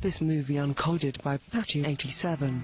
this movie uncoded by Patchy87.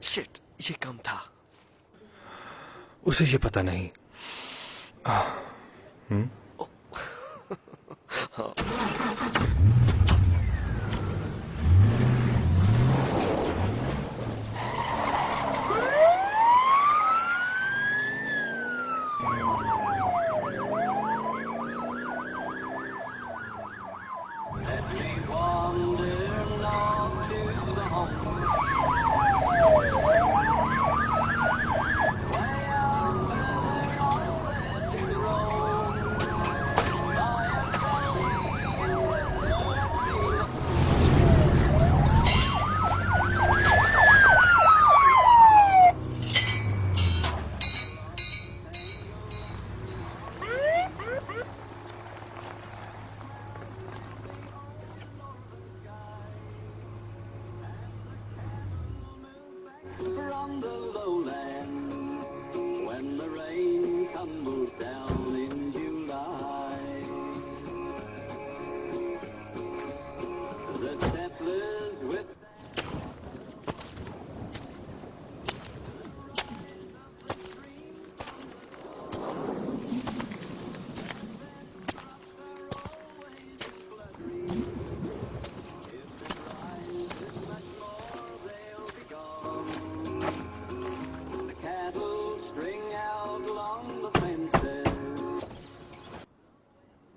Shit, ये कम था। उसे ये पता नहीं।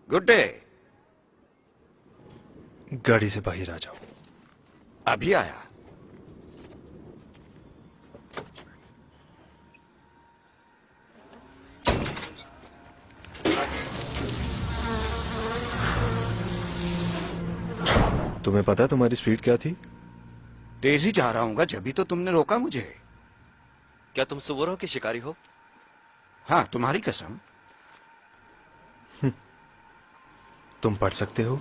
Good day. गाड़ी से बाहर आ जाओ। अभी आया। तुम्हें पता तुम्हारी स्पीड क्या थी? तेजी जा रहा हूँ जब भी तो तुमने रोका मुझे। क्या तुम सुअरों के शिकारी हो? हाँ, तुम्हारी कसम। तुम पढ़ सकते हो?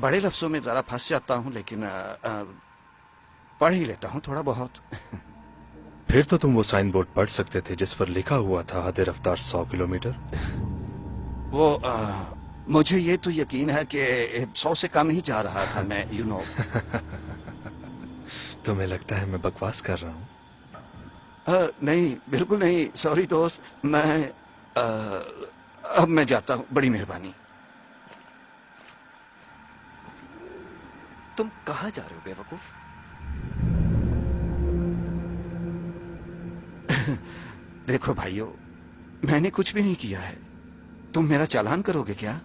बड़े लफ्जों में जरा फंस जाता हूँ, लेकिन पढ़ ही लेता हूँ थोड़ा बहुत। फिर तो तुम वो साइन बोर्ड पढ़ सकते थे जिस पर लिखा हुआ था हद रफ्तार 100 किलोमीटर। वो मुझे ये तो यकीन है कि 100 से कम ही जा रहा था मैं, यू नो। तुम्हें लगता है मैं बकवास कर रहा हूँ? नहीं, बिल्कुल नहीं। सॉरी दोस्त, मैं अब मैं जाता हूँ, बड़ी मेहरबानी। तुम कहाँ जा रहे हो बेवकूफ? देखो भाइयों, मैंने कुछ भी नहीं किया है। तुम मेरा चालान करोगे क्या?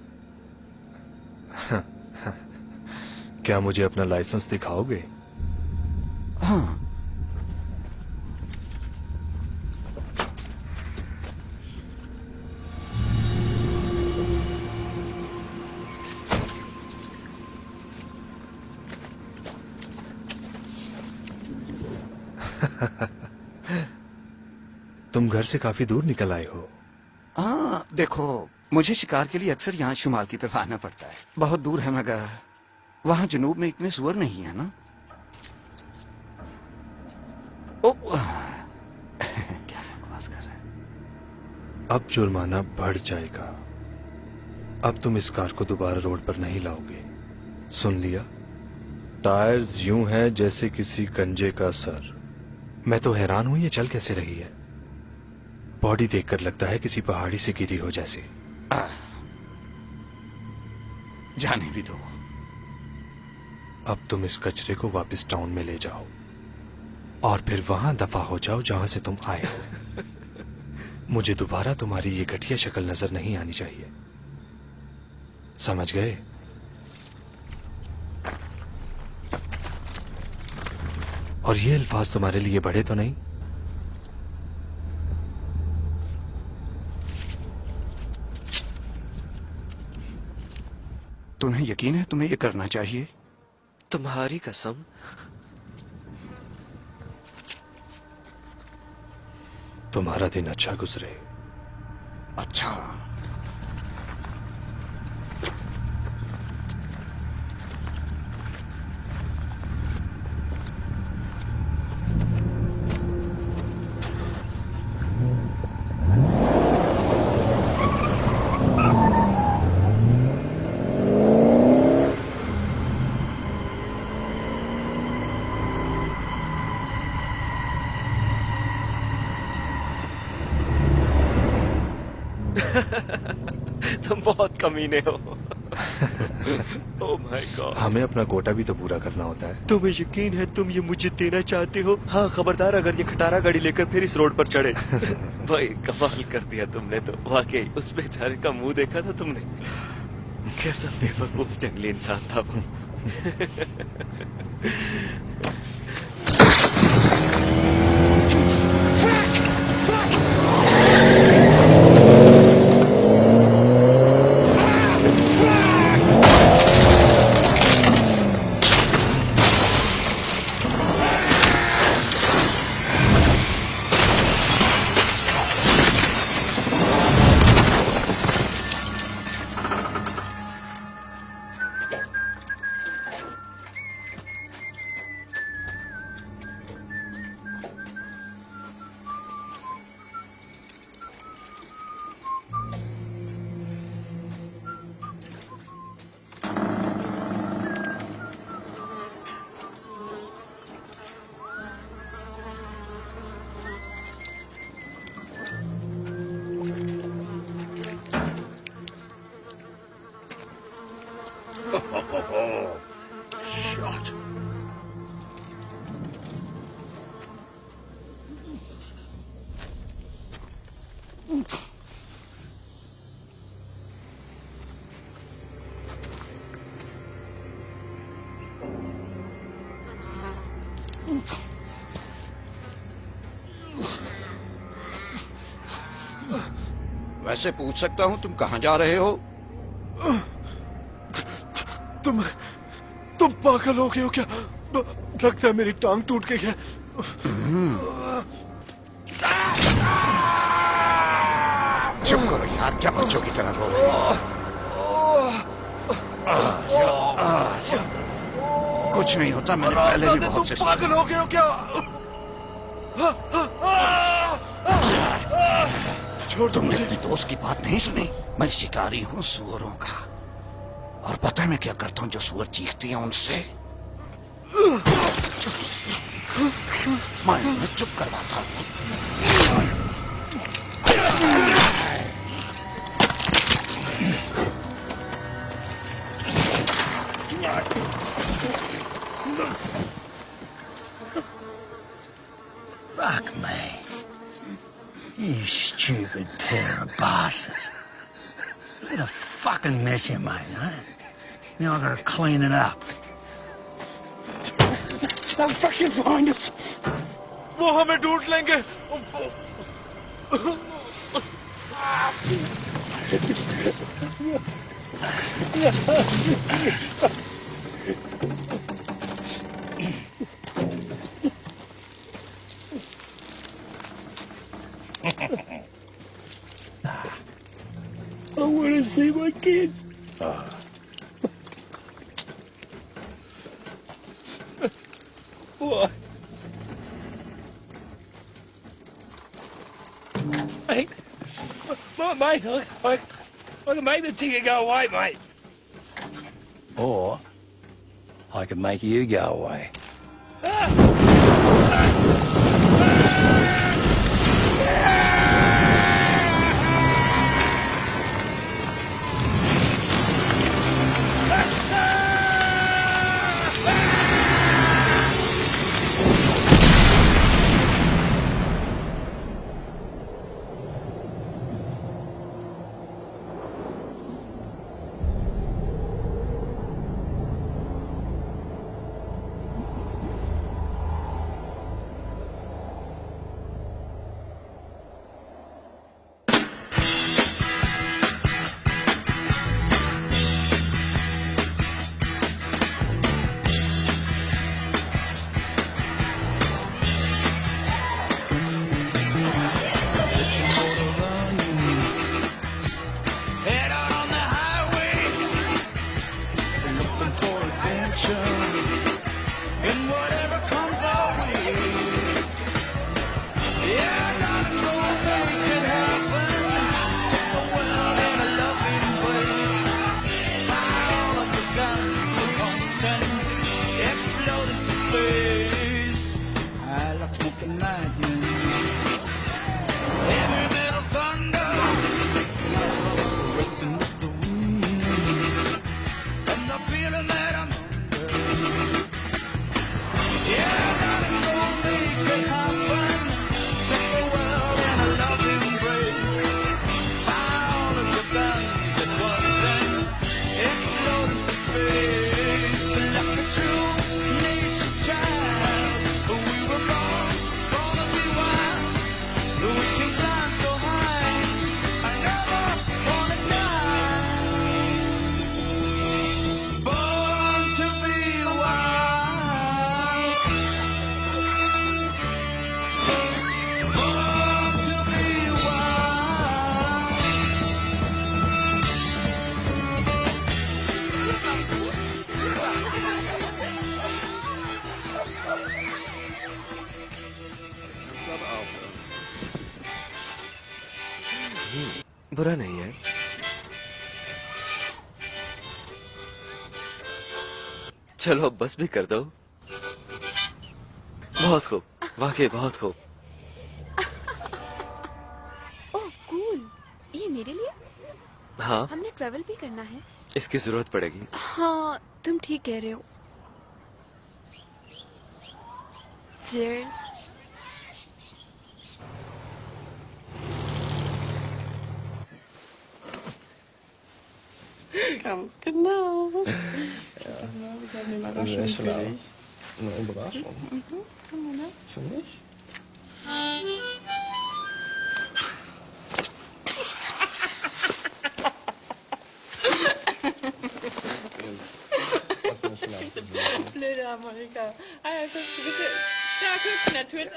क्या मुझे अपना लाइसेंस दिखाओगे? हाँ। तुम घर से काफी दूर निकल आए हो। हाँ, देखो, मुझे शिकार के लिए अक्सर यहाँ शुमाल की तरफ आना पड़ता है। बहुत दूर है, मगर वहां जनूब में इतने सुअर नहीं है ना। ओ, क्या बकवास कर रहे हैं? अब जुर्माना बढ़ जाएगा। अब तुम इस कार को दोबारा रोड पर नहीं लाओगे, सुन लिया? टायर्स यूं हैं जैसे किसी कंजे का सर। मैं तो हैरान हूं ये चल कैसे रही है। बॉडी देखकर लगता है किसी पहाड़ी से गिरी हो जैसी। जाने भी दो। अब तुम इस कचरे को वापस टाउन में ले जाओ और फिर वहां दफा हो जाओ जहां से तुम आए हो। मुझे दोबारा तुम्हारी ये घटिया शक्ल नजर नहीं आनी चाहिए, समझ गए? और ये अल्फाज तुम्हारे लिए बड़े तो नहीं? तुम्हें यकीन है तुम्हें ये करना चाहिए? तुम्हारी कसम। तुम्हारा दिन अच्छा गुजरे। अच्छा। तुम बहुत कमीने हो। ओह माय गॉड। हमें अपना कोटा भी तो पूरा करना होता है। तुम्हें यकीन है तुम ये मुझे देना चाहते हो? हाँ, खबरदार अगर ये खटारा गाड़ी लेकर फिर इस रोड पर चढ़े। भाई कमाल कर दिया तुमने तो, वाकई उस बेचारे का मुंह देखा था तुमने? कैसा बेवकूफ जंगली इंसान था वो। वैसे पूछ सकता हूँ तुम कहाँ जा रहे हो? तुम पागल हो गए हो क्या? लगता है मेरी टांग टूट गई है। चुप करो यार, क्या बच्चों की तरह रो रहे हो? आजा। कुछ नहीं होता, मैंने पहले भी बहुत से सुना। पागल हो गए हो क्या? छोड़ दो तुमने मुझे। अपने दोस्त की बात नहीं सुनी? मैं शिकारी हूँ सुअरों का, और पता है मैं क्या करता हूँ जो सुअर चीखती हैं उनसे? मैं उन्हें चुप करवाता हूँ। Fuck me. You stupid pair of bastards. What a fucking mess you made, huh? Now I've got to clean it up. They'll fucking find us. वो हमें ढूंढ लेंगे. I want to see my kids. What? Mate, mate, I can make the ticket go away, mate. Or I can make you go away. Head out on the highway, looking for adventure, and whatever comes our way. Yeah, I gotta go make it happen. Take the world in a loving embrace. Fire all of the guns and bombs and explode into space. I like smoking lightning, heavy metal thunder. Listen to the wind and the feeling that I'm under. Yeah, I gotta go make it happen. Take the world in a loving embrace. Fire all of your guns at once and explode into space. Like a true nature's child, we were born to be wild. We can climb so high. I never wanna die. Born to be wild. Born to be wild. बुरा नहीं है. चलो अब बस भी कर दो. बहुत खूब, वाकई बहुत खूब. ओह कूल, ये मेरे लिए? हाँ, हमने ट्रेवल भी करना है. इसकी जरूरत पड़ेगी. हाँ तुम ठीक कह रहे हो. Cheers. Ganz genau. Ja. Genau, wir haben eine Überraschung für dich. Eine Überraschung. Für mich? Blöde Amerika. Ah ja, guckst du bitte. Ja, guckst du natürlich.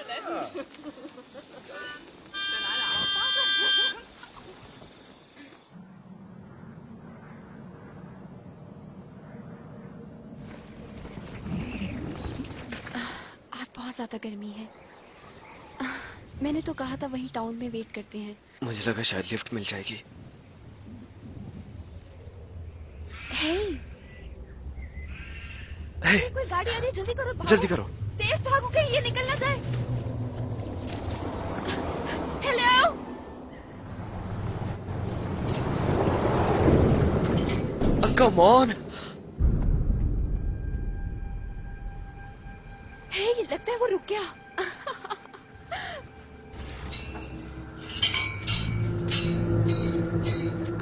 आज बहुत ज्यादा गर्मी है. मैंने तो कहा था वहीं टाउन में वेट करते हैं. मुझे लगा शायद लिफ्ट मिल जाएगी. हे हे, कोई गाड़ी आ रही है, जल्दी करो. भागो. जल्दी करो. तेज भागो कहीं ये निकल ना जाए. हेलो. Come on. हे, ये लगता है वो रुक गया।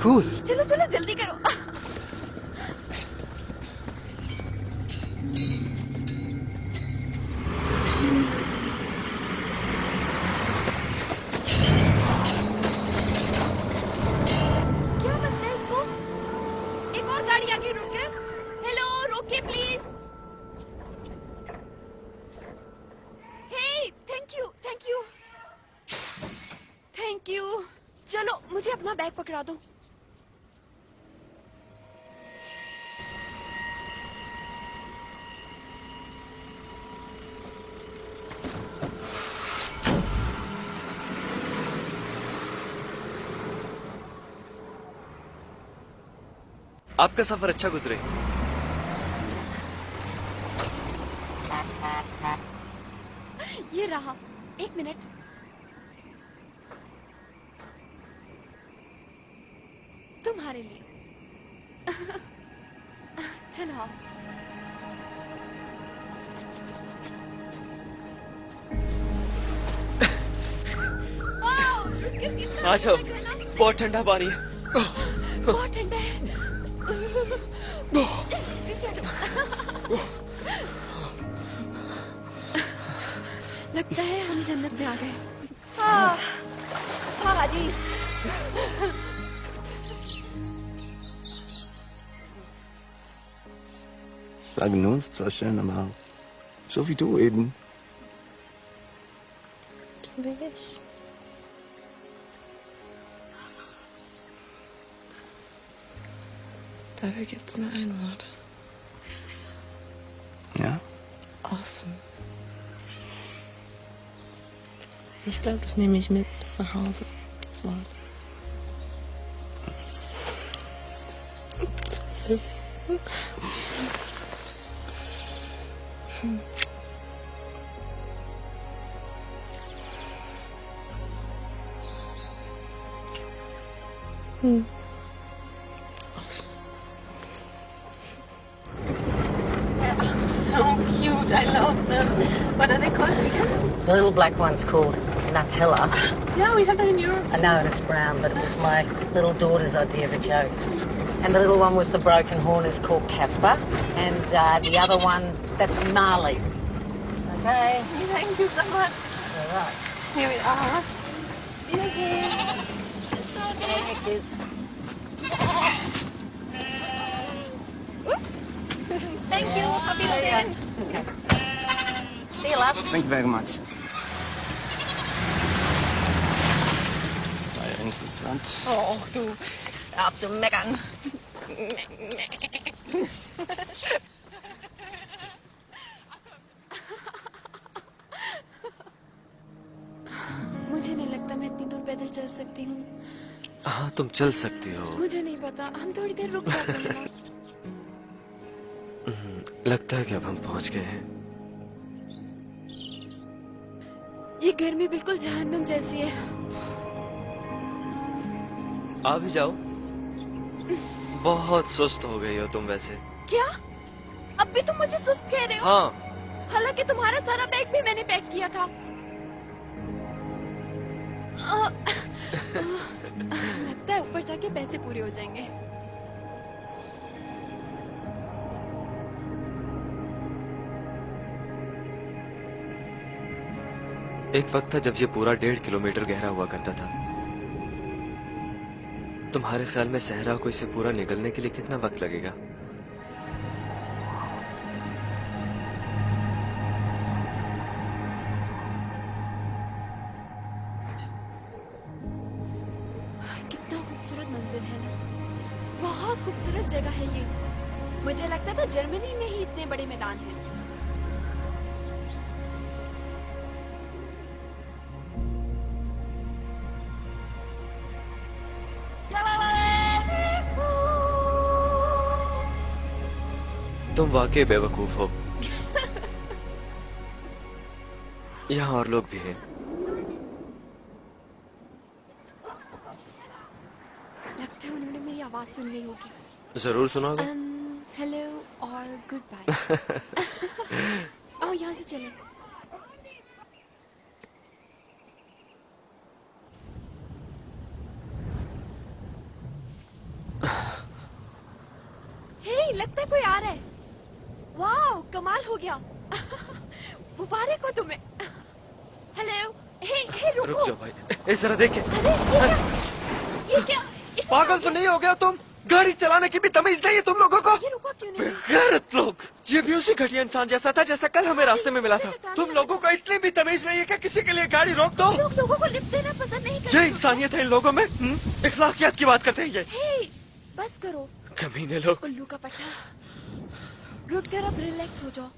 कूल। चलो चलो जल्दी करो। क्या मसला है इसको? एक और गाड़ी आगे रोके। हेलो, रोके please. Hey, thank you thank you thank you. चलो मुझे अपना बैग पकड़ा दो। आपका सफर अच्छा गुजरे। ये रहा, 1 मिनट। तुम्हारे लिए। चलो आओ। वाओ, कितना आ जाओ, अच्छा लग रहा है ना? बहुत ठंडा पानी है। बहुत ठंडा है। पीछे हटो। लगता है हम जन्नत में आ गए। Paradis. Sagen nur, es ist zwar schön, aber so wie du eben. So wie ich. Dafür gibt's nur ein Wort. Ja? Awesome. Ich glaube, das nehme ich mit nach Hause. Das Wort. So cute. I love them. What are they called again? The little black one's called Nutella. Yeah, we have that in Europe. I know, and it's brown, but it was my little daughter's idea of a joke. And the little one with the broken horn is called Casper. And the other one, that's Marley. Okay? Thank you so much. All right. Here we are. Hey, kids. Oops. Thank you. Happy weekend. See you, love. Thank you very much. Das war ja interessant. Oh, du. Auf zu meckern. मुझे नहीं लगता मैं इतनी दूर पैदल चल सकती हूँ। हाँ, तुम चल सकती हो। मुझे नहीं पता, हम थोड़ी देर रुक जाते हैं ना। लगता है कि अब हम पहुंच गए हैं। ये गर्मी बिल्कुल जहन्नम जैसी है। आ भी जाओ। बहुत सुस्त हो गई हो तुम वैसे। क्या? अब भी तुम मुझे सुस्त कह रहे हो? हाँ। हालांकि तुम्हारा सारा बैग भी मैंने पैक किया था। लगता है ऊपर जाके पैसे पूरे हो जाएंगे। एक वक्त था जब ये पूरा 1.5 किलोमीटर गहरा हुआ करता था। तुम्हारे ख्याल में सहरा को इसे पूरा निकलने के लिए कितना वक्त लगेगा? कितना खूबसूरत मंजिल है ना। बहुत खूबसूरत जगह है ये। मुझे लगता था जर्मनी में ही इतने बड़े मैदान हैं। तुम वाकई बेवकूफ हो। यहाँ और लोग भी हैं। लगता है उन्होंने मेरी आवाज सुन ली होगी। जरूर सुनोगे। हेलो और गुड बाय। आओ यहाँ से चलें। हे, लगता है कोई आ रहा है। वाह, कमाल हो गया। मुबारक हो तुम्हें। हेलो, हे रुको। रुक जाओ भाई, ए जरा देखे। अरे ये क्या? पागल तो नहीं हो गया तुम? गाड़ी चलाने की भी तमीज नहीं है तुम लोगों को? ये रुको क्यों नहीं? बेगैरत लोग। ये भी उसी घटिया इंसान जैसा था जैसा कल हमें रास्ते में मिला था। तुम लोगों को इतनी भी तमीज नहीं है कि किसी के लिए गाड़ी रोक दो? लोग लोगों को लिफ्ट देना पसंद नहीं करते। ये इंसानियत है इन लोगों में? इखलाकियत की बात करते हैं ये। हे, बस करो। कमीने लोग। उल्लू का पट्टा। रुक कर अब रिलैक्स हो जाओ।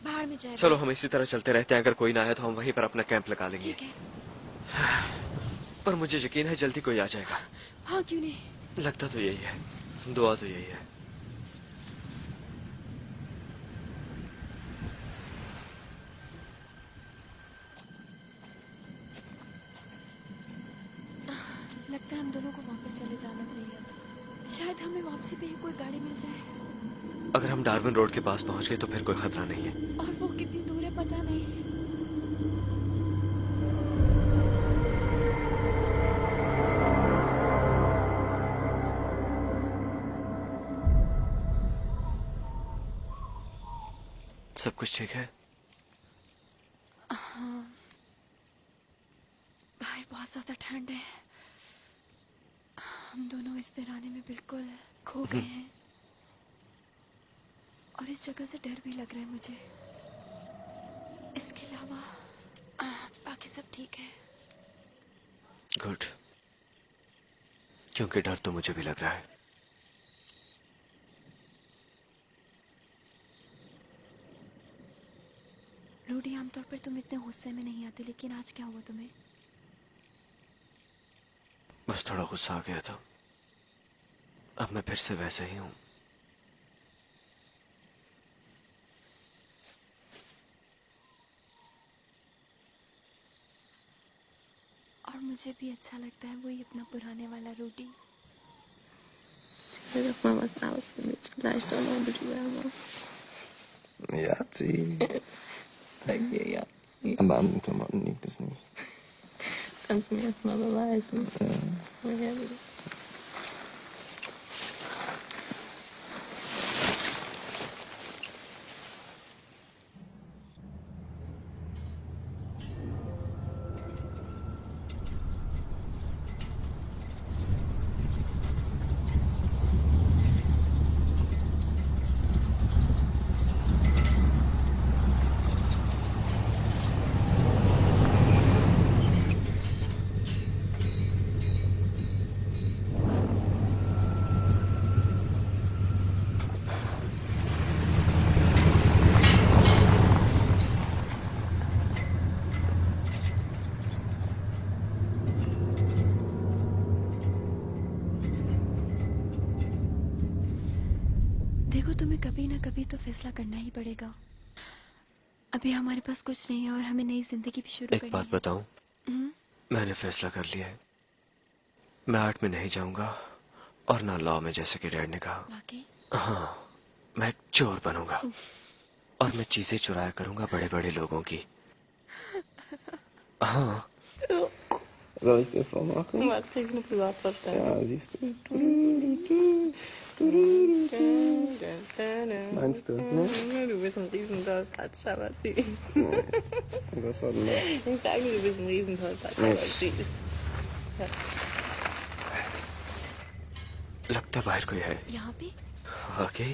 बाहर में जाए। चलो हम इसी तरह चलते रहते हैं, अगर कोई ना आया तो हम वहीं पर अपना कैंप लगा लेंगे। ठीक है। पर मुझे यकीन है जल्दी कोई आ जाएगा। हाँ, क्यों नहीं? लगता तो यही है, दुआ तो यही है। लगता है हम दोनों को वापस चले जाना चाहिए। शायद हमें वापसी पे ही कोई गाड़ी मिल जाए। अगर हम डार्विन रोड के पास पहुंच गए तो फिर कोई खतरा नहीं है। और वो कितनी दूर है पता नहीं। सब कुछ ठीक है? हाँ, बाहर बहुत ज्यादा ठंड है। हम दोनों इस वीराने में बिल्कुल खो गए हैं और इस जगह से डर भी लग रहा है मुझे। इसके अलावा बाकी सब ठीक है। गुड, क्योंकि डर तो मुझे भी लग रहा है। रूडी, आमतौर पर तुम इतने गुस्से में नहीं आते, लेकिन आज क्या हुआ तुम्हें? बस थोड़ा गुस्सा आ गया था। अब मैं फिर से वैसे ही हूं। और मुझे भी अच्छा लगता है वही अपना पुराने वाला Rudy. Das mal was aus, damit es vielleicht auch noch ein bisschen wärmer. Jazzi. Zeig dir Jazzi. Aber an den Klamotten liegt es nicht. Kannst du mir jetzt mal beweisen? Ja. Woher? देखो, तुम्हें कभी ना कभी तो फैसला करना ही पड़ेगा। अभी हमारे पास कुछ नहीं है और हमें नई जिंदगी भी शुरू करनी एक बात है। बताऊं? मैंने फैसला कर लिया है। मैं आर्ट में नहीं जाऊंगा और ना लॉ में, जैसे कि डैड ने कहा। वाकई? हाँ, मैं चोर बनूंगा और मैं चीजें चुराया करूंगा बड़े बड़े लोगों की। हाँ। Soll ich dir vormachen? Was krieg ich mit überhaupt verstanden? Ja, siehst du. Was meinst du? Ne? Du bist ein Riesentollpatscher, was sie. Was war denn das? Ich sage, du bist ein Riesentollpatscher, was sie ist. लगता बाहर कोई है। यहाँ पे? वाकई?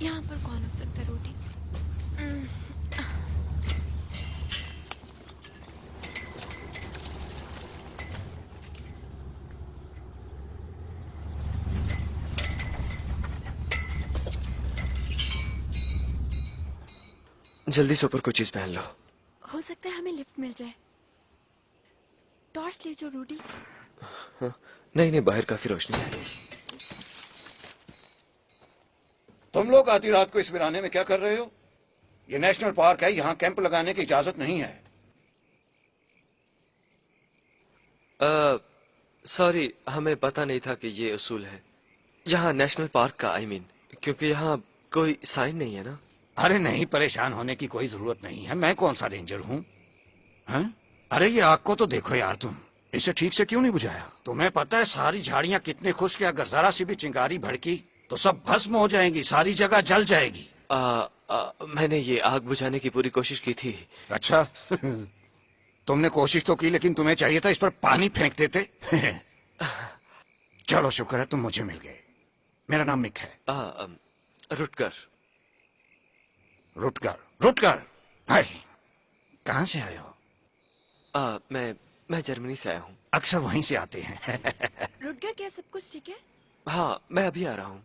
यहाँ पर कौन हो सकता है रूडी? जल्दी से ऊपर कोई चीज पहन लो। हो सकता है हमें लिफ्ट मिल जाए। टॉर्च ले जाओ रूडी। हाँ, नहीं, बाहर काफी रोशनी है। तुम लोग आधी रात को इस वीराने में क्या कर रहे हो? ये नेशनल पार्क है, यहाँ कैंप लगाने की इजाजत नहीं है। सॉरी, हमें पता नहीं था कि ये उसूल है यहाँ नेशनल पार्क का। I mean, क्योंकि यहाँ कोई साइन नहीं है ना। अरे नहीं, परेशान होने की कोई जरूरत नहीं है। मैं कौन सा रेंजर हूँ? हैं? अरे ये आग को तो देखो यार, तुम इसे ठीक से क्यों नहीं बुझाया? तुम्हें पता है सारी झाड़ियाँ कितने खुश्क है, अगर जरा सी भी चिंगारी भड़की तो सब भस्म हो जाएंगी, सारी जगह जल जाएगी। मैंने ये आग बुझाने की पूरी कोशिश की थी। अच्छा तुमने कोशिश तो की, लेकिन तुम्हें चाहिए था इस पर पानी फेंक देते। चलो शुक्र है तुम मुझे मिल गए। मेरा नाम मिक है। रुटकर। रुटकर? रुटकर हाय, कहाँ से आए हो? मैं जर्मनी से आया हूँ। अक्सर वहीं से आते हैं। रुटगर, क्या सब कुछ ठीक है? हाँ, मैं अभी आ रहा हूँ।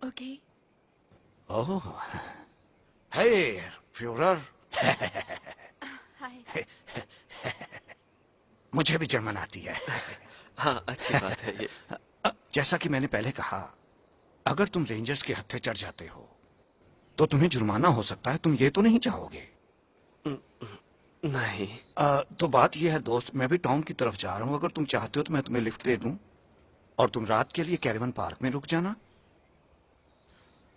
ओके। ओह, हे फ्यूरर। हाय। मुझे भी जर्मन आती है। हाँ, अच्छी बात है ये। जैसा कि मैंने पहले कहा, अगर तुम रेंजर्स के हत्थे चढ़ जाते हो तो तुम्हें जुर्माना हो सकता है। तुम ये तो नहीं चाहोगे? नहीं। तो बात यह है दोस्त, मैं भी टाउन की तरफ जा रहा हूँ। अगर तुम चाहते हो तो मैं तुम्हें लिफ्ट दे दूं और तुम रात के लिए कैरेवन पार्क में रुक जाना,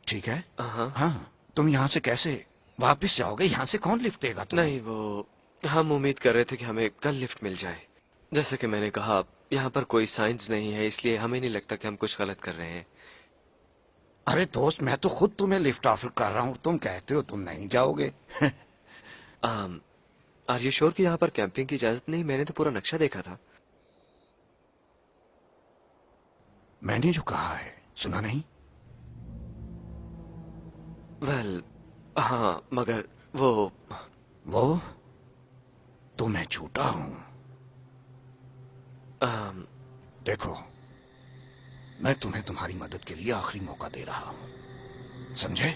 ठीक है? हाँ, तुम यहाँ से कैसे वापस जाओगे? यहाँ से कौन लिफ्ट देगा तुम्हें? नहीं, वो हम उम्मीद कर रहे थे कि हमें कल लिफ्ट मिल जाए। जैसे कि मैंने कहा, यहाँ पर कोई साइंस नहीं है, इसलिए हमें नहीं लगता कि हम कुछ गलत कर रहे हैं। अरे दोस्त, मैं तो खुद तुम्हें लिफ्ट ऑफर कर रहा हूँ, तुम कहते हो तुम नहीं जाओगे। आर यू श्योर कि यहाँ पर कैंपिंग की इजाजत नहीं? मैंने तो पूरा नक्शा देखा था। मैंने जो कहा है सुना नहीं? वेल, हाँ, मगर वो तो मैं झूठा हूं। देखो, मैं तुम्हें तुम्हारी मदद के लिए आखिरी मौका दे रहा हूं, समझे?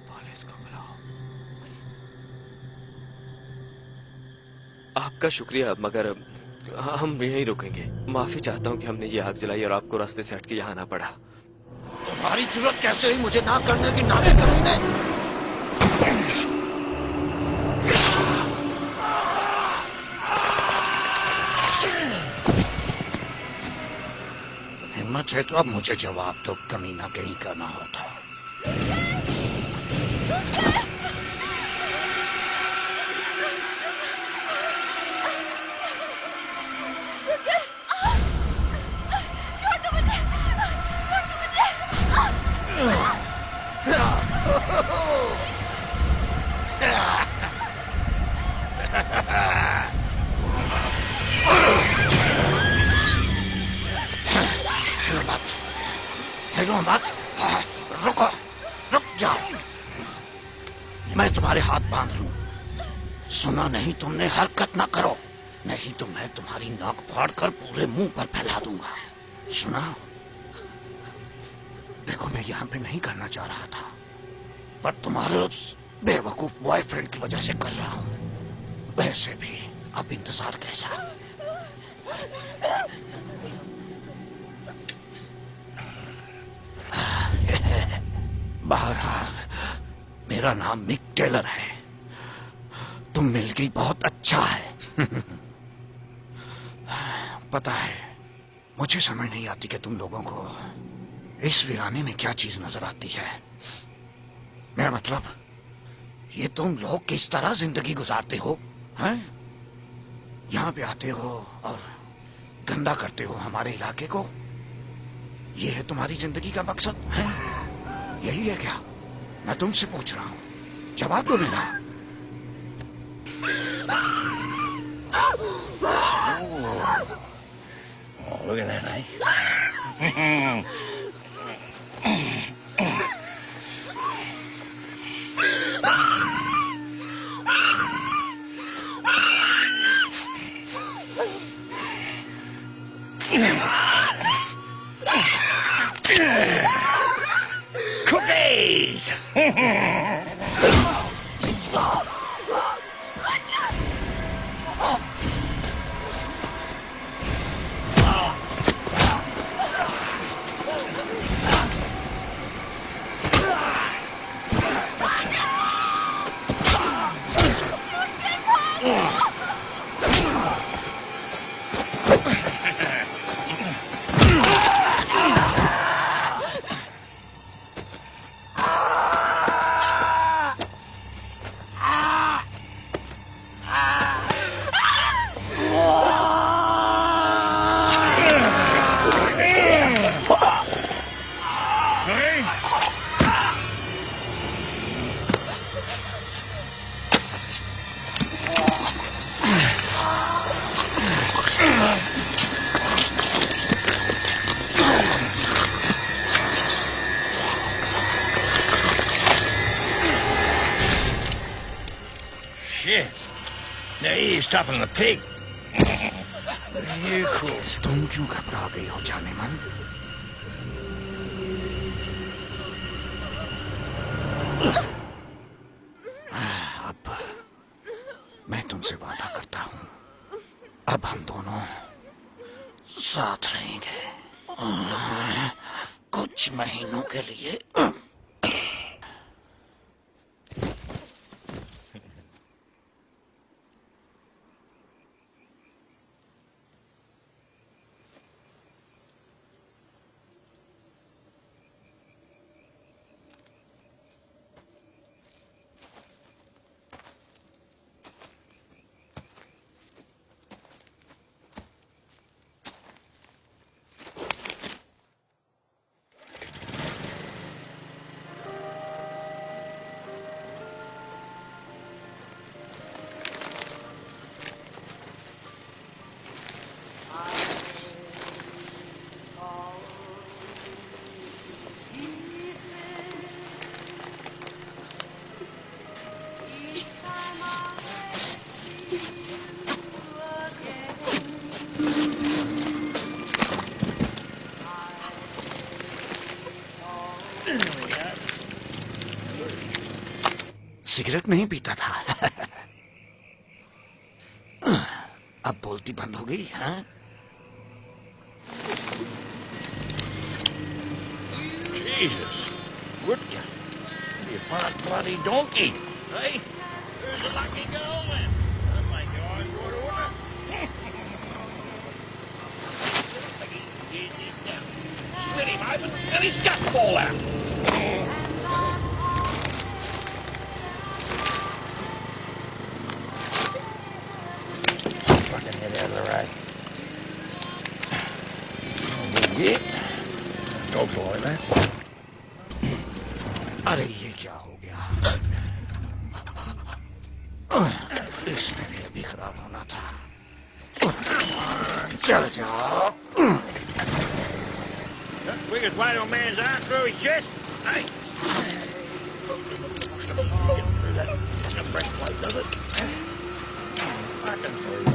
पुलिस को बुलाओ। आपका शुक्रिया, मगर हम यहीं रुकेंगे। माफी चाहता हूँ कि हमने ये आग जलाई और आपको रास्ते से हटके यहाँ आना पड़ा। तुम्हारी जरूरत कैसे हुई मुझे ना करने की? नाले कमीने! हिम्मत है तो अब मुझे जवाब तो कमीना कहीं करना होता। मत, रुको, रुक जाओ। मैं तुम्हारे हाथ बांध लूं। सुना नहीं तुमने? हरकत ना करो, नहीं तो मैं तुम्हारी नाक फाड़ कर पूरे मुंह पर फैला दूंगा। सुना? देखो, मैं यहाँ पे नहीं करना चाह रहा था, पर तुम्हारे उस बेवकूफ बॉयफ्रेंड की वजह से कर रहा हूँ। वैसे भी अब इंतजार कैसा? बहरहाल, मेरा नाम मिक टेलर है। तुम मिल गई, बहुत अच्छा है। पता है, मुझे समझ नहीं आती कि तुम लोगों को इस वीराने में क्या चीज नजर आती है। मेरा मतलब, ये तुम लोग किस तरह जिंदगी गुजारते हो? हैं? यहाँ पे आते हो और गंदा करते हो हमारे इलाके को। ये है तुम्हारी जिंदगी का मकसद है? यही है क्या? मैं तुमसे पूछ रहा हूँ, जवाब दो मेरा। Look at that, eh? Cookies! shit. Now he is tougher than a pig. You cool. तुम क्यों घबरा गई हो जाने मन? अब मैं तुमसे वादा करता हूं, अब हम दोनों साथ रहेंगे कुछ महीनों के लिए। सिगरेट नहीं पीता था। अब बोलती बंद हो गई, हाँ? Jesus. What you bloody donkey, hey? Who's the lucky girl then? Oh my God, what order? Here's his now. Split him open and his gut fall out. Fucking head out of the road. Yeah. Dogs are like that. अरे ये क्या हो गया? इसमें भी अभी खराब होना था। चल जाओ। Quickest way to a man's arm through his chest. Hey. That breastplate, does it? Fucking hell.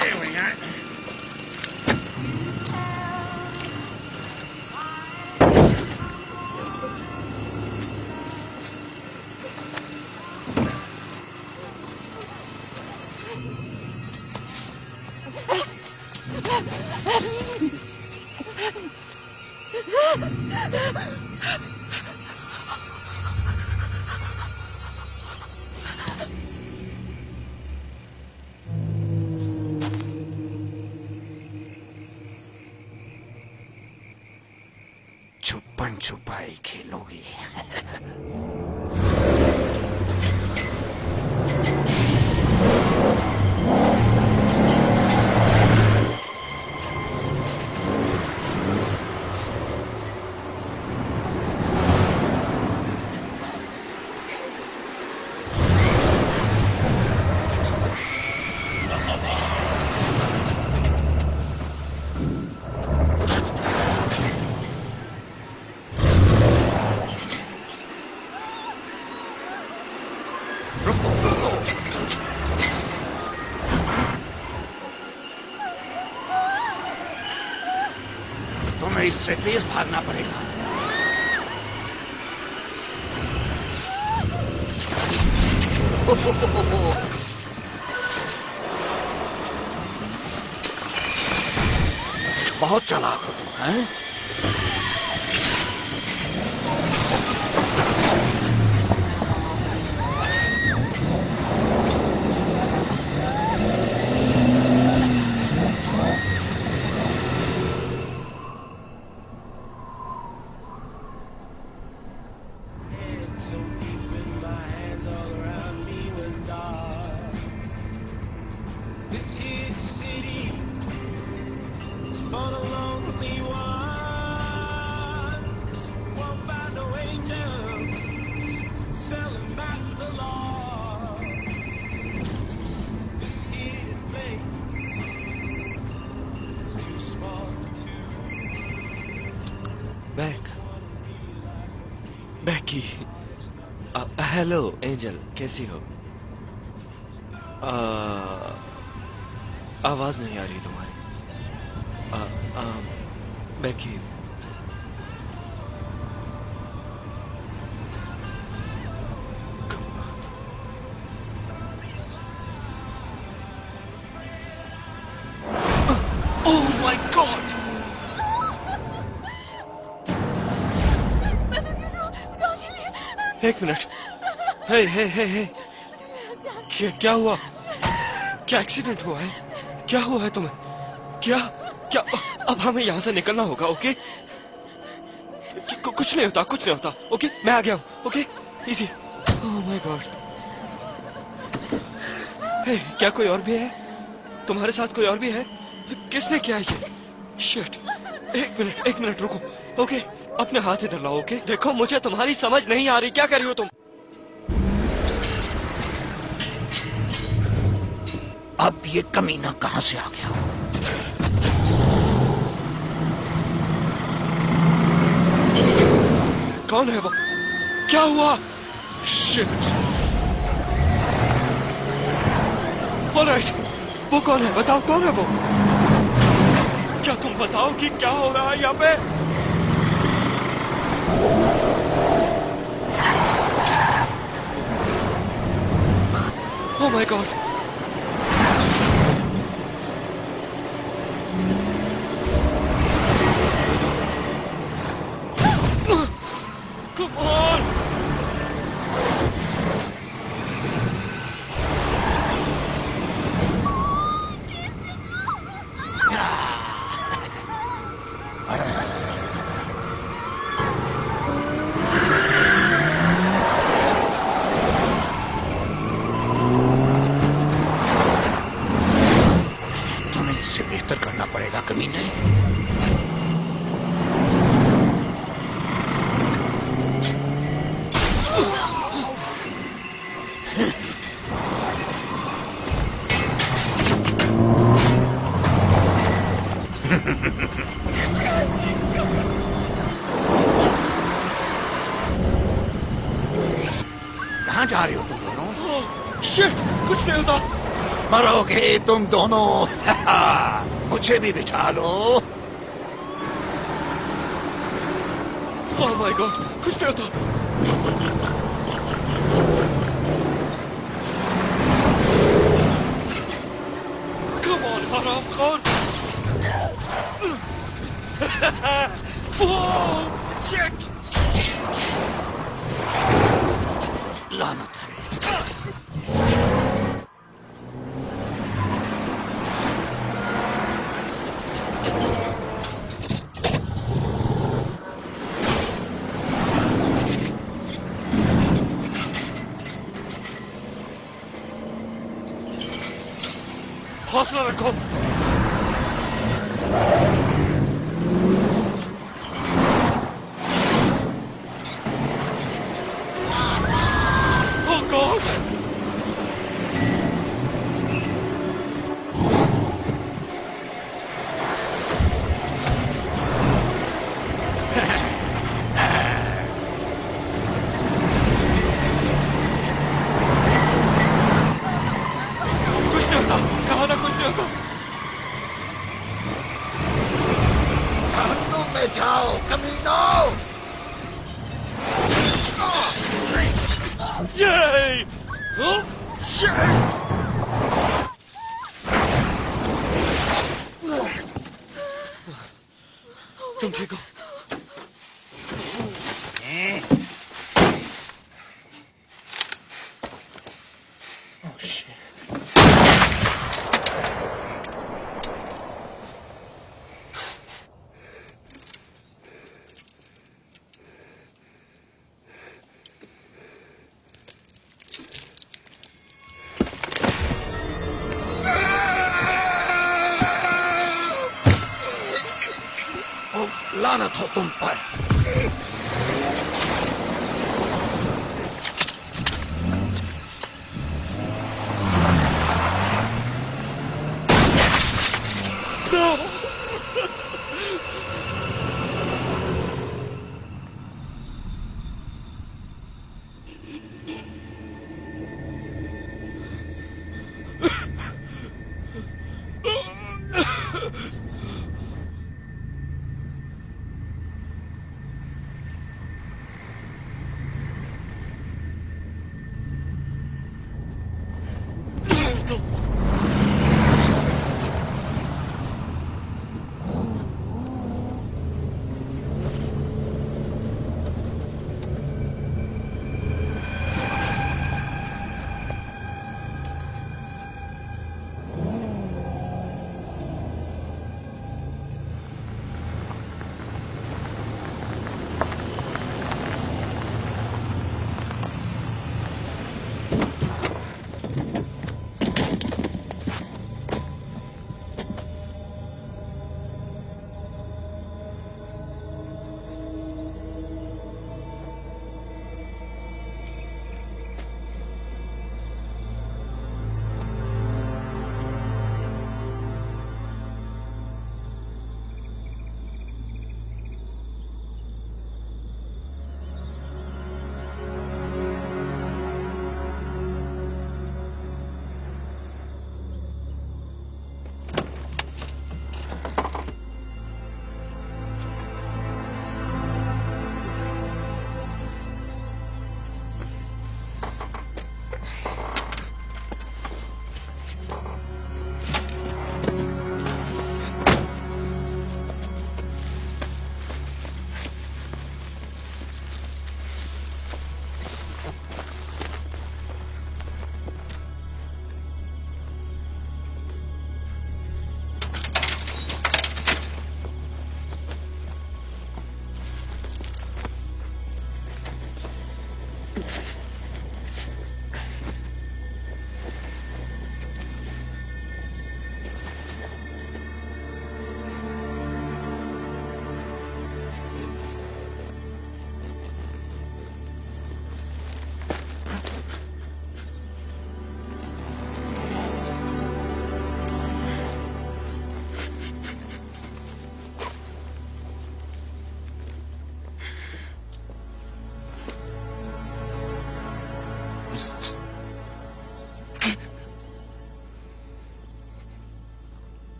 There we go. छुपन छुपाई खेलोगी। तुम्हें इससे तेज भागना पड़ेगा। बहुत चालाक हो तुम, हैं? This huge city spun a lonely one. Back बैकी। Hello angel, कैसी हो? आवाज नहीं आ रही तुम्हारी। बैकी, ओह माय गॉड! एक मिनट। हे हे हे हे, क्या हुआ? क्या एक्सीडेंट हुआ है? क्या हुआ है तुम्हें? क्या क्या? अब हमें यहाँ से निकलना होगा, ओके? कुछ नहीं होता, कुछ नहीं होता, ओके? मैं आ गया हूँ, okay? Easy. Oh my God. Hey, क्या कोई और भी है? तुम्हारे साथ कोई और भी है? किसने किया ये? शिट। एक मिनट रुको, ओके? अपने हाथ इधर लाओ, ओके? देखो, मुझे तुम्हारी समझ नहीं आ रही। क्या कर रही हो तुम? अब ये कमीना कहां से आ गया? कौन है वो? क्या हुआ? शिट। ऑलराइट, वो कौन है? बताओ, कौन है वो? क्या तुम बताओ कि क्या हो रहा है यहाँ पे? ओह माय गॉड! Come on! तुम्हें इससे बेहतर करना पड़ेगा कमीने। कहाँ जा रहे हो तुम दोनों? शिट, कुछ नहीं होता। मरोगे तुम दोनों। मुझे भी बिठा लो। ओह माय गॉड, कुछ नहीं होता। Come on, हरामखोर। Oh, shit. लानत है। हौसला रखो। Oh God! कुछ नहीं होता, कहा ना कुछ नहीं होता। जहन्नुम में जाओ कमीनो। Yay! Oh, shit! तुम ठीक हो? Oh shit! लानत हो तुम पर।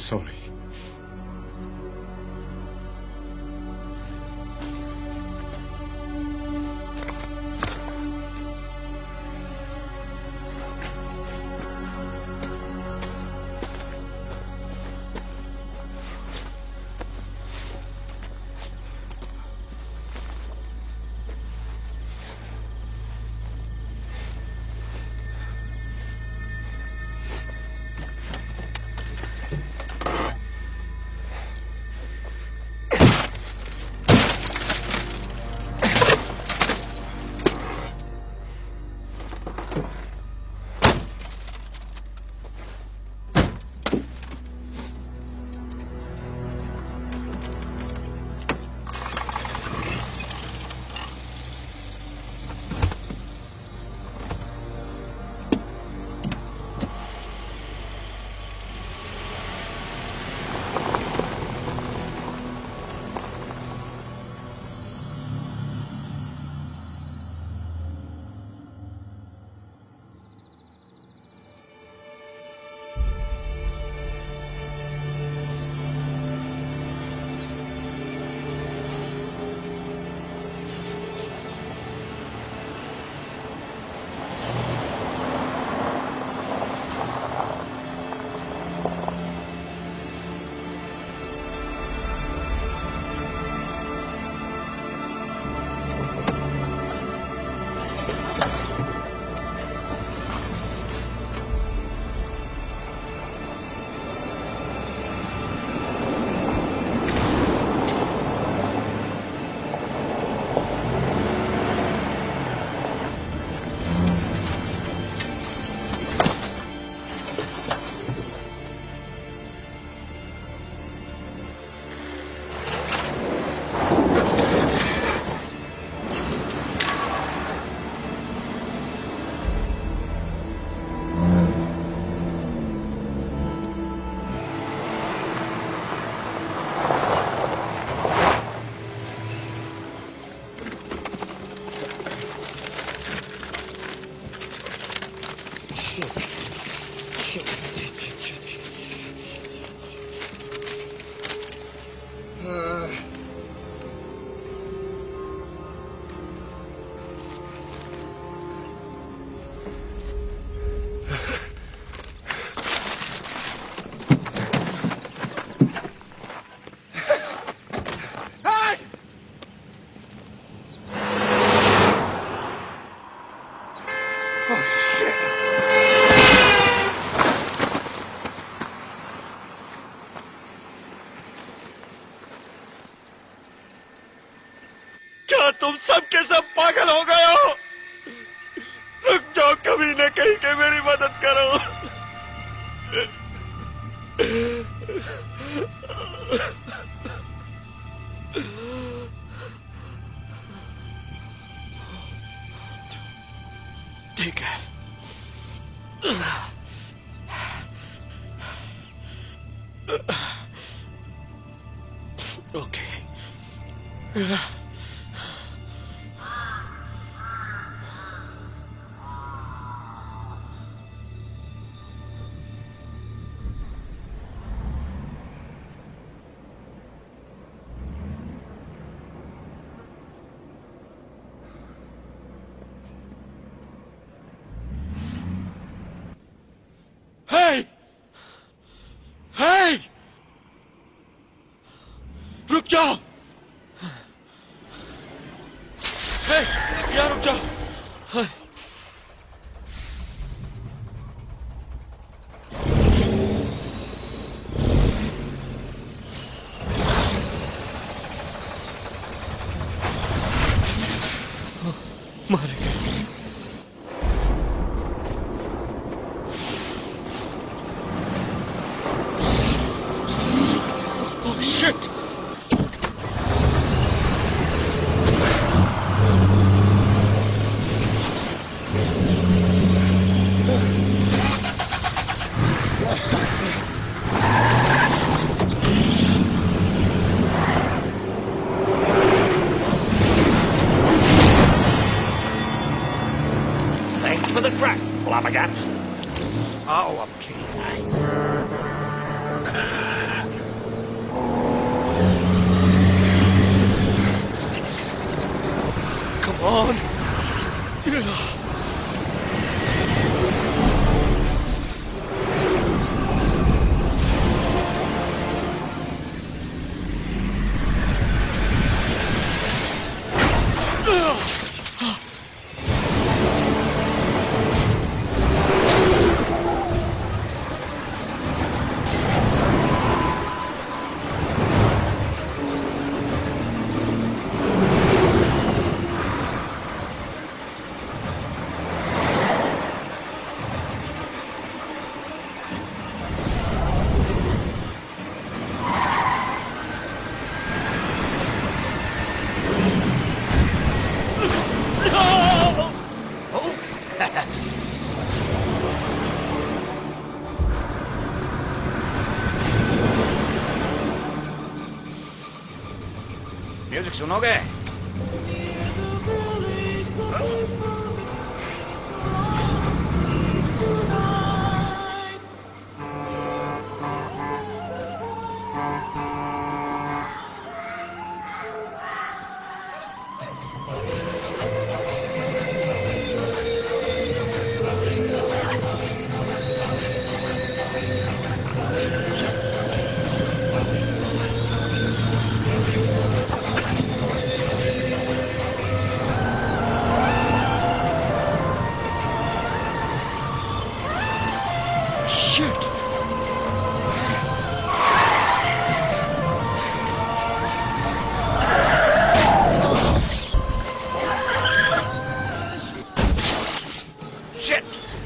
sorry. क्या तुम सब के सब पागल हो गए हो? रुक जाओ, कभी न कहीं के मेरी मदद करो। ठीक है। ओके। Hey! Hey! रुक जाओ! Hey! यहाँ रुक जाओ! Hey! मारे गए। Oh shit! Thanks for the crack, Blabbergats. आओ अब खेल। म्यूजिक सुनोगे?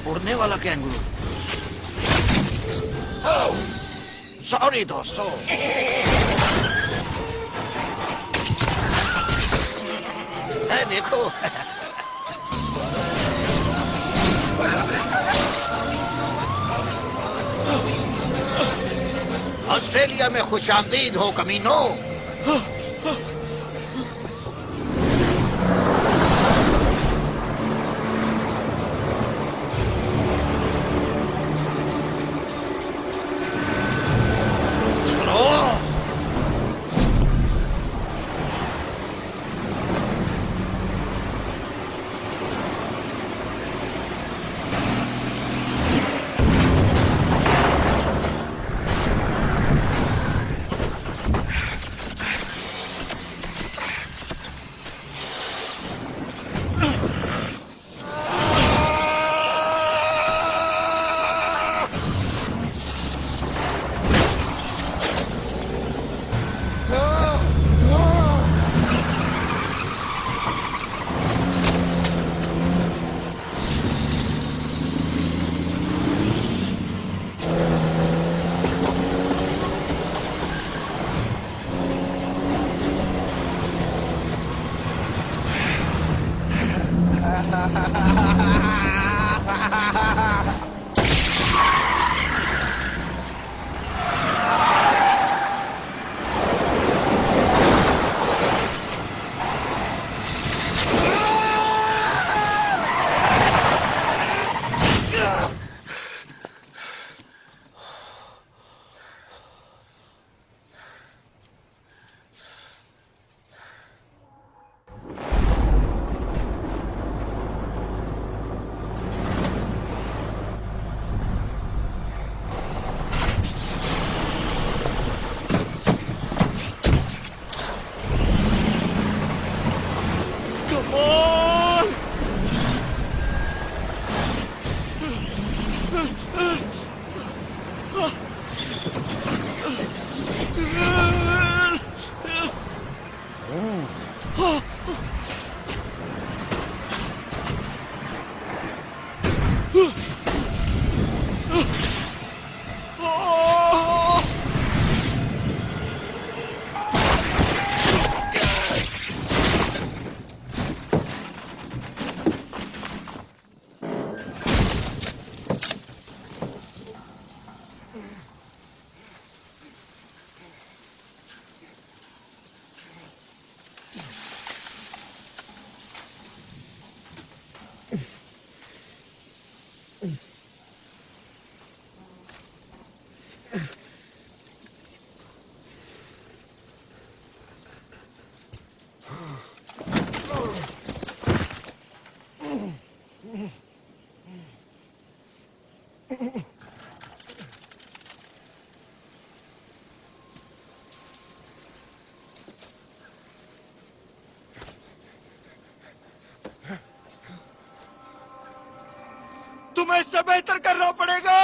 उड़ने वाला कैंगरू। सॉरी दोस्तों। देखो ऑस्ट्रेलिया में खुशामदीद हो कमीनो। तुम्हें इससे बेहतर करना पड़ेगा।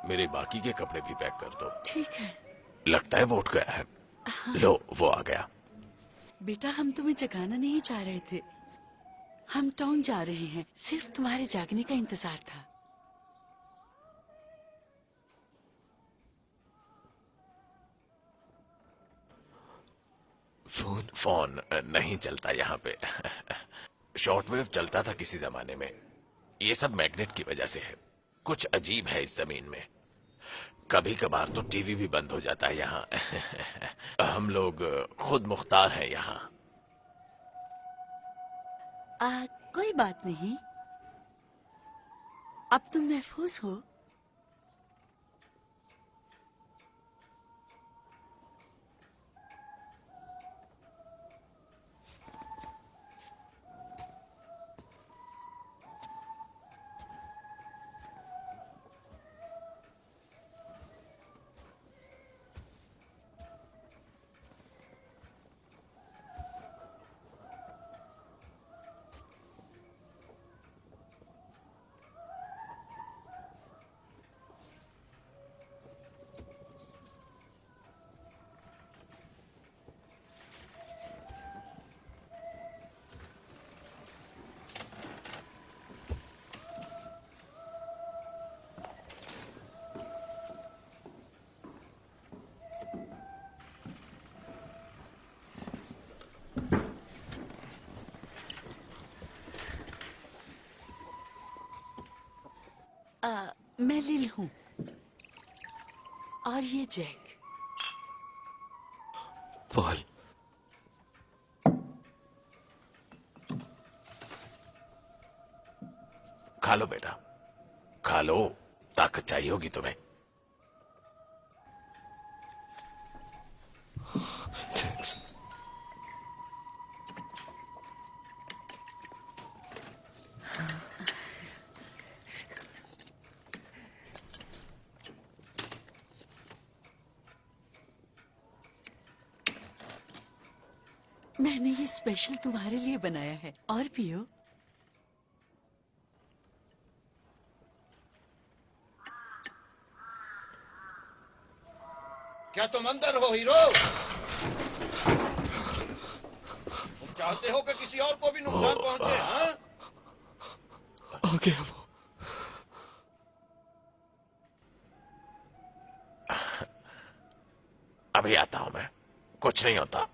मेरे बाकी के कपड़े भी पैक कर दो। ठीक है। लगता है वो उठ गया है। लो वो आ गया। बेटा हम तुम्हें जगाना नहीं चाह रहे थे, हम टाउन जा रहे हैं, सिर्फ तुम्हारे जागने का इंतजार था। फोन नहीं चलता यहाँ पे। शॉर्टवेव चलता था किसी जमाने में। ये सब मैग्नेट की वजह से है। कुछ अजीब है इस जमीन में। कभी कभार तो टीवी भी बंद हो जाता है यहाँ। हम लोग खुद मुख्तार हैं यहाँ। कोई बात नहीं, अब तुम महफूज हो। मैं लिल हूँ और ये जैक। पॉल, खा लो बेटा, खा लो, ताकत चाहिए होगी तुम्हें। मैंने ये स्पेशल तुम्हारे लिए बनाया है, और पियो। क्या तुम अंदर हो हीरो? तुम चाहते हो कि किसी और को भी नुकसान पहुंचे? हाँ? आ गया वो। अभी आता हूं मैं, कुछ नहीं होता।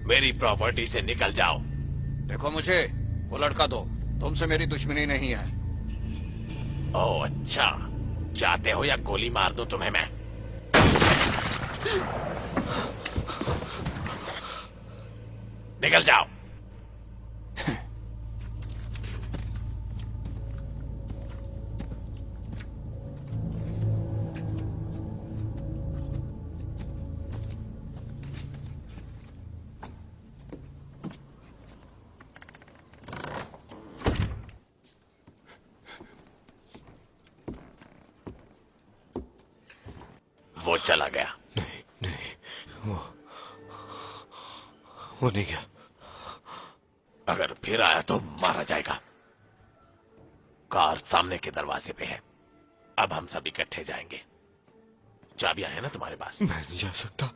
मेरी प्रॉपर्टी से निकल जाओ। देखो मुझे वो लड़का दो, तुमसे मेरी दुश्मनी नहीं है। ओह अच्छा, चाहते हो या गोली मार दूं तुम्हें मैं? निकल जाओ। वो चला गया। नहीं नहीं, वो नहीं गया। अगर फिर आया तो मारा जाएगा। कार सामने के दरवाजे पे है। अब हम सब इकट्ठे जाएंगे। चाबियां हैं ना तुम्हारे पास? मैं नहीं जा सकता।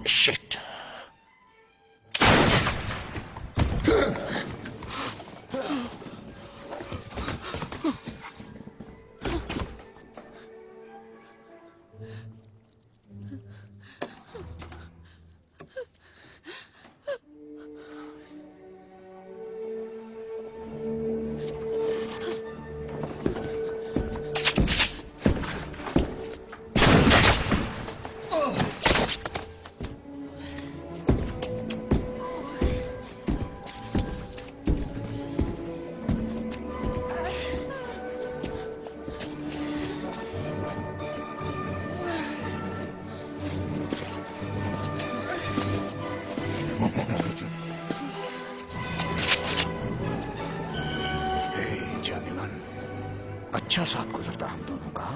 शिट। अच्छा साथ गुजरता हम दोनों का।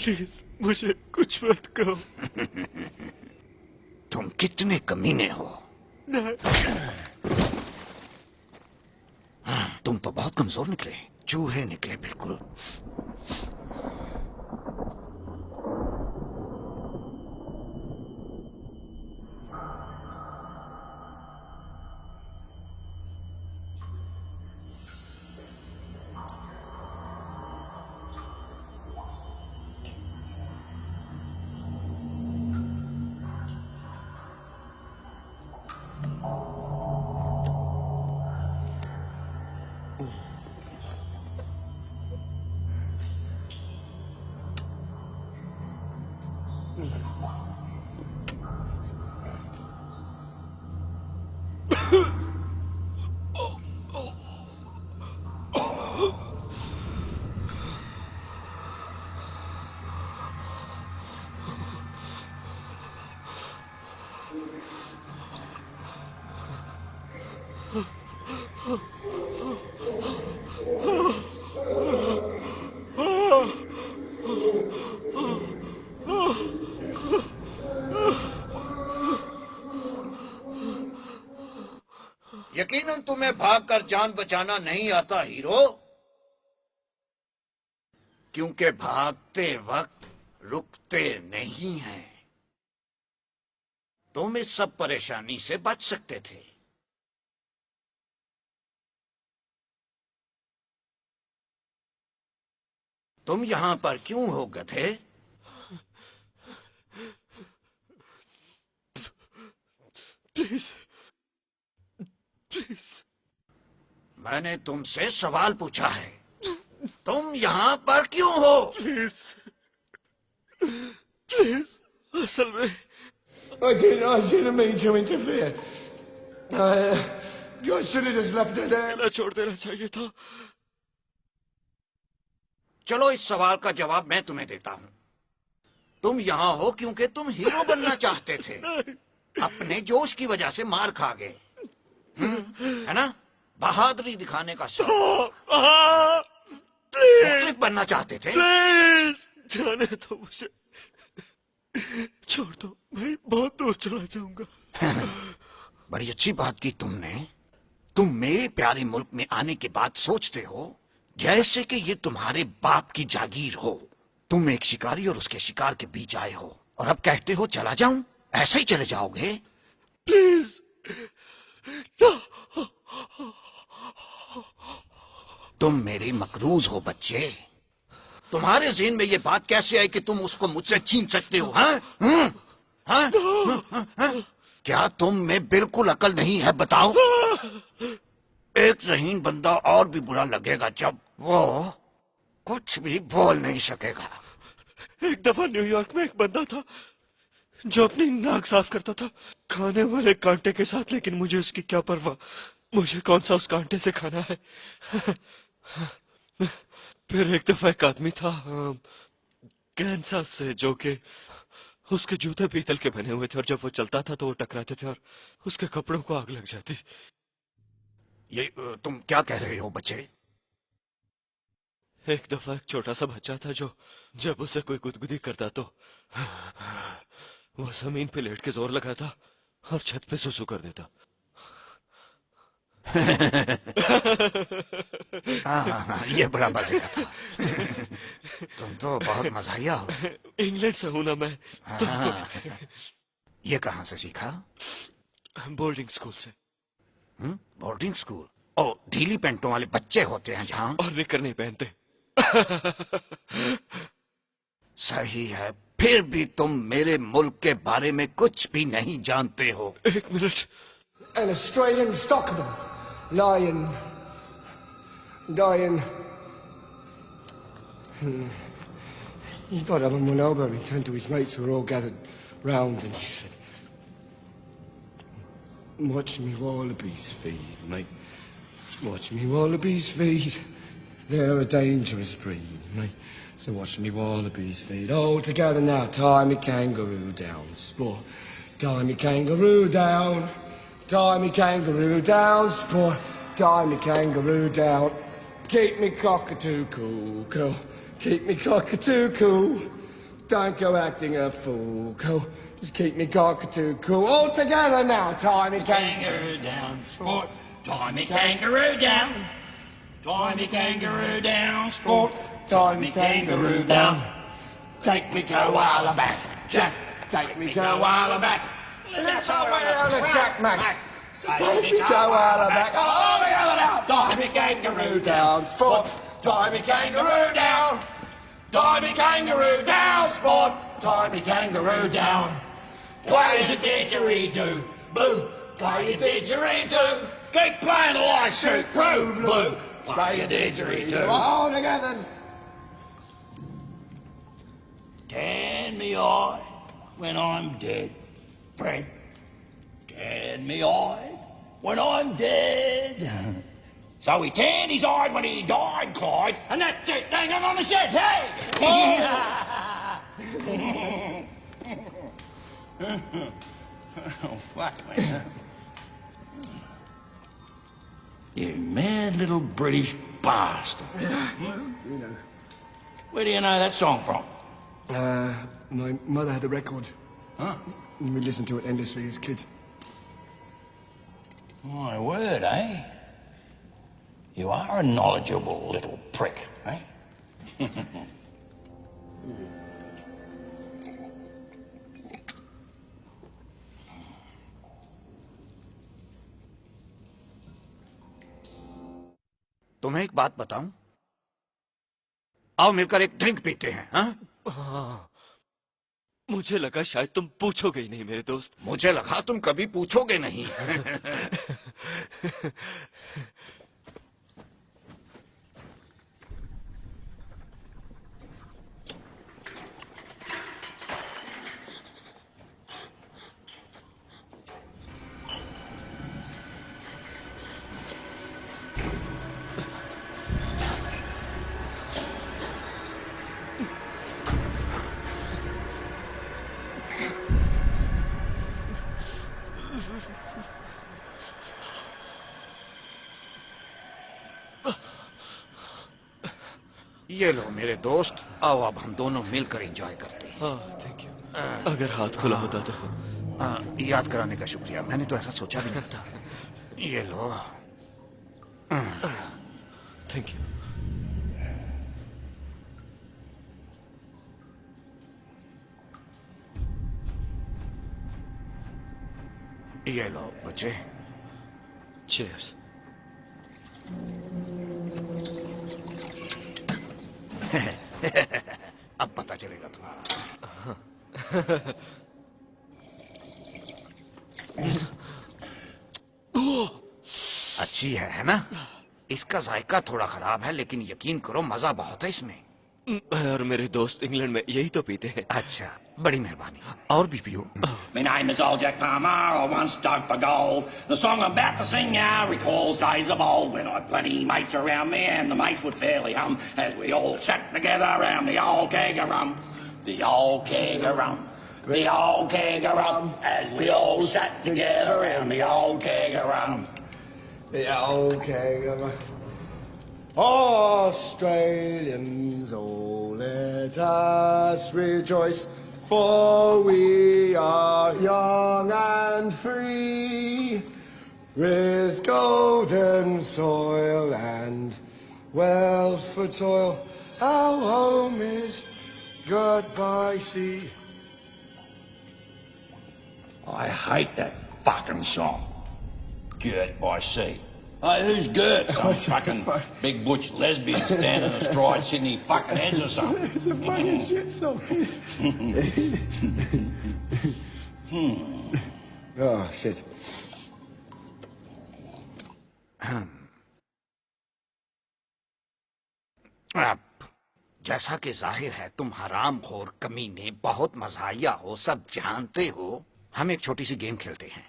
प्लीज मुझे कुछ मत कहो। तुम कितने कमीने हो। तुम तो बहुत कमजोर निकले, चूहे निकले बिल्कुल। तुम्हें भागकर जान बचाना नहीं आता हीरो? क्योंकि भागते वक्त रुकते नहीं हैं। तुम इस सब परेशानी से बच सकते थे। तुम यहां पर क्यों हो गधे? प्लीज प्लीज, मैंने तुमसे सवाल पूछा है, तुम यहां पर क्यों हो? प्लीज प्लीज, असल में I didn't mean to interfere. I should have just left her there. ना छोड़ देना चाहिए था। चलो इस सवाल का जवाब मैं तुम्हें देता हूं। तुम यहां हो क्योंकि तुम हीरो बनना चाहते थे। अपने जोश की वजह से मार खा गए, है ना? बहादुरी दिखाने का शौक। मुख्तलिफ बनना चाहते थे। प्लीज जाने दो मुझे, छोड़ दो, मैं बहुत दूर चला जाऊंगा। बड़ी अच्छी बात की तुमने। तुम मेरे प्यारे मुल्क में आने के बाद सोचते हो जैसे कि ये तुम्हारे बाप की जागीर हो। तुम एक शिकारी और उसके शिकार के बीच आए हो और अब कहते हो चला जाऊं? ऐसे ही चले जाओगे? प्लीज तुम मेरे मकरूज हो बच्चे। तुम्हारे ज़हन में ये बात कैसे आई कि तुम उसको मुझसे छीन सकते हो? हाँ? हाँ? क्या तुम में बिल्कुल अकल नहीं है? बताओ। एक रहीन बंदा और भी बुरा लगेगा जब वो कुछ भी बोल नहीं सकेगा। एक दफा न्यूयॉर्क में एक बंदा था जो अपनी नाक साफ करता था खाने वाले कांटे के साथ, लेकिन मुझे उसकी क्या परवाह, मुझे कौन सा उस कांटे से खाना है। फिर एक दफा एक आदमी था कैंसास से, जो कि उसके जूते पीतल के बने हुए थे और जब वो चलता था तो वो टकराते थे और उसके कपड़ों को आग लग जाती। ये तुम क्या कह रहे हो बच्चे? एक दफा एक छोटा सा बच्चा था जो जब उसे कोई गुदगुदी करता तो वो जमीन पे लेट के जोर लगाता और छत पे सुसु कर देता। हाँ, ये बड़ा मजेदार था। तुम तो बहुत मजाहिया हो। इंग्लैंड से हूं ना मैं तो। ये कहाँ से सीखा? बोर्डिंग स्कूल से। Boarding school? ओ, ढीली पैंटों वाले बच्चे होते हैं जहाँ। और निकर नहीं पहनते। सही है, फिर भी तुम मेरे मुल्क के बारे में कुछ भी नहीं जानते हो। एक minute. An Australian stockman lying. He got up on one elbow and he turned to his mates who were all gathered round and he said, "Watch me wallabies feed, mate. Watch me wallabies feed. They're a dangerous breed, mate. So watch me wallabies feed. All together now, tie me kangaroo down, sport. Tie me kangaroo down. Tie me kangaroo down, sport. Tie me kangaroo down. Keep me cockatoo cool, cool. Keep me cockatoo cool. Don't go acting a fool, cool. Just keep me cockatoo cool. All together now, tie me kangaroo down, sport. Tie me kangaroo down. Tie me kangaroo down, sport. Tie me kangaroo down. Take me koala back, Jack. Take me koala back. Let's all way on the Jack Mac. Take me koala back. All together now. Tie me kangaroo down, sport. Tie me kangaroo down. Tie me kangaroo down, sport. Tie me kangaroo down. Play the didgeridoo, blue. Play your didgeridoo. Keep playing till I shoot through, blue. Play your didgeridoo. All together. Tan me eye when I'm dead, Fred. Tan me eye when I'm dead. So he tanned his eye when he died, Clyde, and that's it, hanging on the shed, hey! Oh, fuck me. You mad little British bastard. You know. Where do you know that song from? My mother had a record. Huh? And we listened to it endlessly as kids. My word, eh? You are a knowledgeable little prick, eh? तुम्हें एक बात बताऊं? आओ मिलकर एक drink पीते हैं, हाँ? हाँ, मुझे लगा शायद तुम पूछोगे ही नहीं मेरे दोस्त। मुझे लगा तुम कभी पूछोगे नहीं। ये लो मेरे दोस्त, आओ अब हम दोनों मिलकर एंजॉय करते हैं। हाँ, थैंक यू। अगर हाथ खुला होता तो। याद कराने का शुक्रिया, मैंने तो ऐसा सोचा भी नहीं था। ये लो। Thank you. ये लो बच्चे। चीयर्स। अब पता चलेगा तुम्हारा। अच्छी है ना? इसका जायका थोड़ा खराब है, लेकिन यकीन करो मजा बहुत है इसमें। और मेरे दोस्त इंग्लैंड में यही तो पीते हैं। अच्छा, बड़ी मेहरबानी। और भी पियो। My name is old Jack Palmer, I once dug for gold. The song I'm about to sing now recalls days of old when I had plenty mates around me and the mates would fairly hum as we all sat together around the old keg of rum. The old keg of rum. The old keg of rum. As we all sat together around the old keg of rum. The old keg of rum. Australians, oh let us rejoice, for we are young and free, with golden soil and wealth for toil. Our home is goodbye sea. I hate that fucking song. Girt by sea. Hey, who's Gert? Some fucking big butch lesbian standing astride Sydney fucking heads or something. It's a fucking shit song. Oh, shit. अब जैसा कि जाहिर है तुम हरामखोर कमीने बहुत मजाहिया हो, सब जानते हो, हम एक छोटी सी गेम खेलते हैं।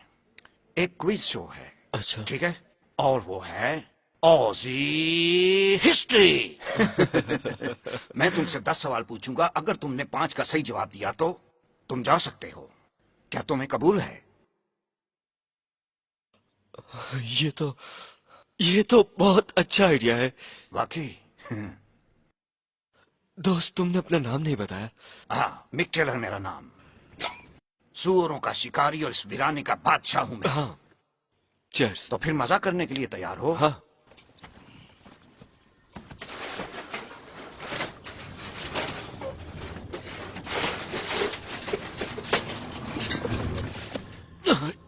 एक क्विज शो है। अच्छा, ठीक है? और वो है ऑजी हिस्ट्री। मैं तुमसे 10 सवाल पूछूंगा, अगर तुमने 5 का सही जवाब दिया तो तुम जा सकते हो। क्या तुम्हें कबूल है? ये तो बहुत अच्छा आइडिया है। वाकई? दोस्त, तुमने अपना नाम नहीं बताया। हाँ, मिक टेलर मेरा नाम। सूअरों का शिकारी और इस वीराने का बादशाह हूं मैं। हाँ। चीयर्स। तो फिर मजा करने के लिए तैयार हो? हाँ।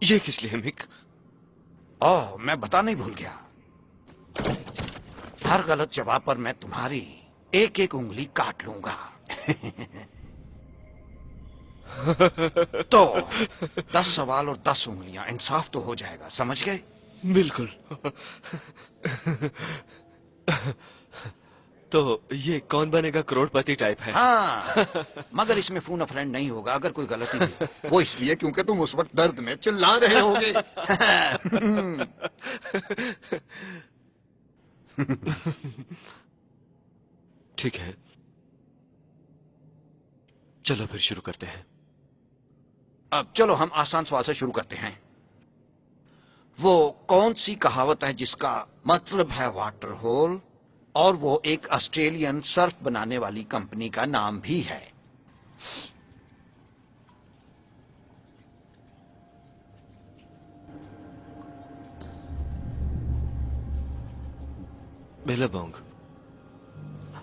ये किस लिए मिक? ओह, मैं बताना ही भूल गया। हर गलत जवाब पर मैं तुम्हारी एक एक उंगली काट लूंगा। तो 10 सवाल और 10 उंगलियां, इंसाफ तो हो जाएगा, समझ गए? बिल्कुल। तो ये कौन बनेगा करोड़पति टाइप है? हाँ, मगर इसमें फोन अ फ्रेंड नहीं होगा अगर कोई गलती हुई। वो इसलिए क्योंकि तुम उस वक्त दर्द में चिल्ला रहे होगे। ठीक है, चलो फिर शुरू करते हैं। अब चलो हम आसान सवाल से शुरू करते हैं। वो कौन सी कहावत है जिसका मतलब है वाटर होल और वो एक ऑस्ट्रेलियन सर्फ बनाने वाली कंपनी का नाम भी है? बिलबोंग।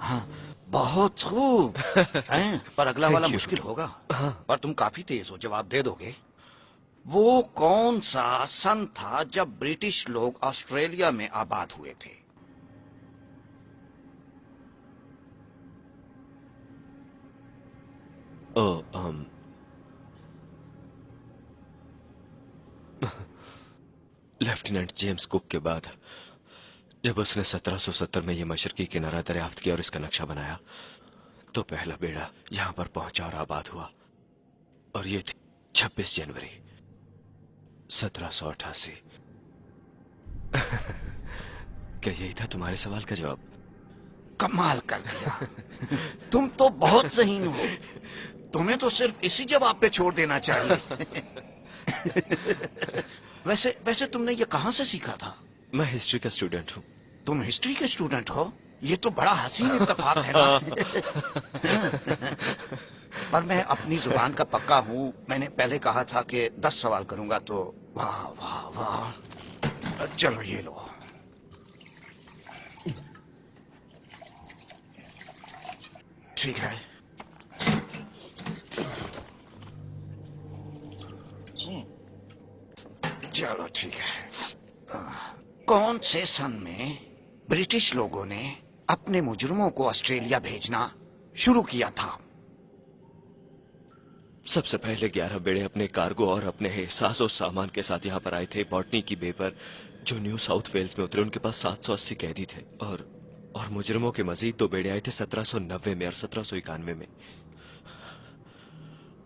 हाँ, बहुत खूब। हैं? पर अगला Thank वाला you. मुश्किल होगा। हाँ। पर तुम काफी तेज हो, जवाब दे दोगे। वो कौन सा सन था जब ब्रिटिश लोग ऑस्ट्रेलिया में आबाद हुए थे? ओ, लेफ्टिनेंट जेम्स कुक के बाद जब उसने 1770 में ये मशरकी किनारा दरियाफ्त किया और इसका नक्शा बनाया, तो पहला बेड़ा यहां पर पहुंचा और आबाद हुआ। और ये थी 26 जनवरी 1788। क्या यही था तुम्हारे सवाल का जवाब? कमाल कर दिया। तुम तो बहुत ज़हीन हो। तुम्हें तो सिर्फ इसी जवाब पे छोड़ देना चाहिए। वैसे तुमने ये कहां से सीखा था? मैं हिस्ट्री का स्टूडेंट हूँ। तुम हिस्ट्री के स्टूडेंट हो? ये तो बड़ा हसीन इत्तेफाक है ना। पर मैं अपनी जुबान का पक्का हूँ। मैंने पहले कहा था कि 10 सवाल करूंगा, तो वाह वाह वाह। चलो ये लो। ठीक है। चलो ठीक है। कौन से सन में ब्रिटिश लोगों ने अपने मुजरिमों को ऑस्ट्रेलिया भेजना शुरू किया था? सबसे पहले 11 बेड़े अपने कार्गो और अपने साजो सामान के साथ यहाँ पर आए थे। बॉटनी की बे पर जो न्यू साउथ वेल्स में उतरे, उनके पास 780 कैदी थे। और मुजरिमों के मजीद 2 बेड़े आए थे 1790 में और 1791 में।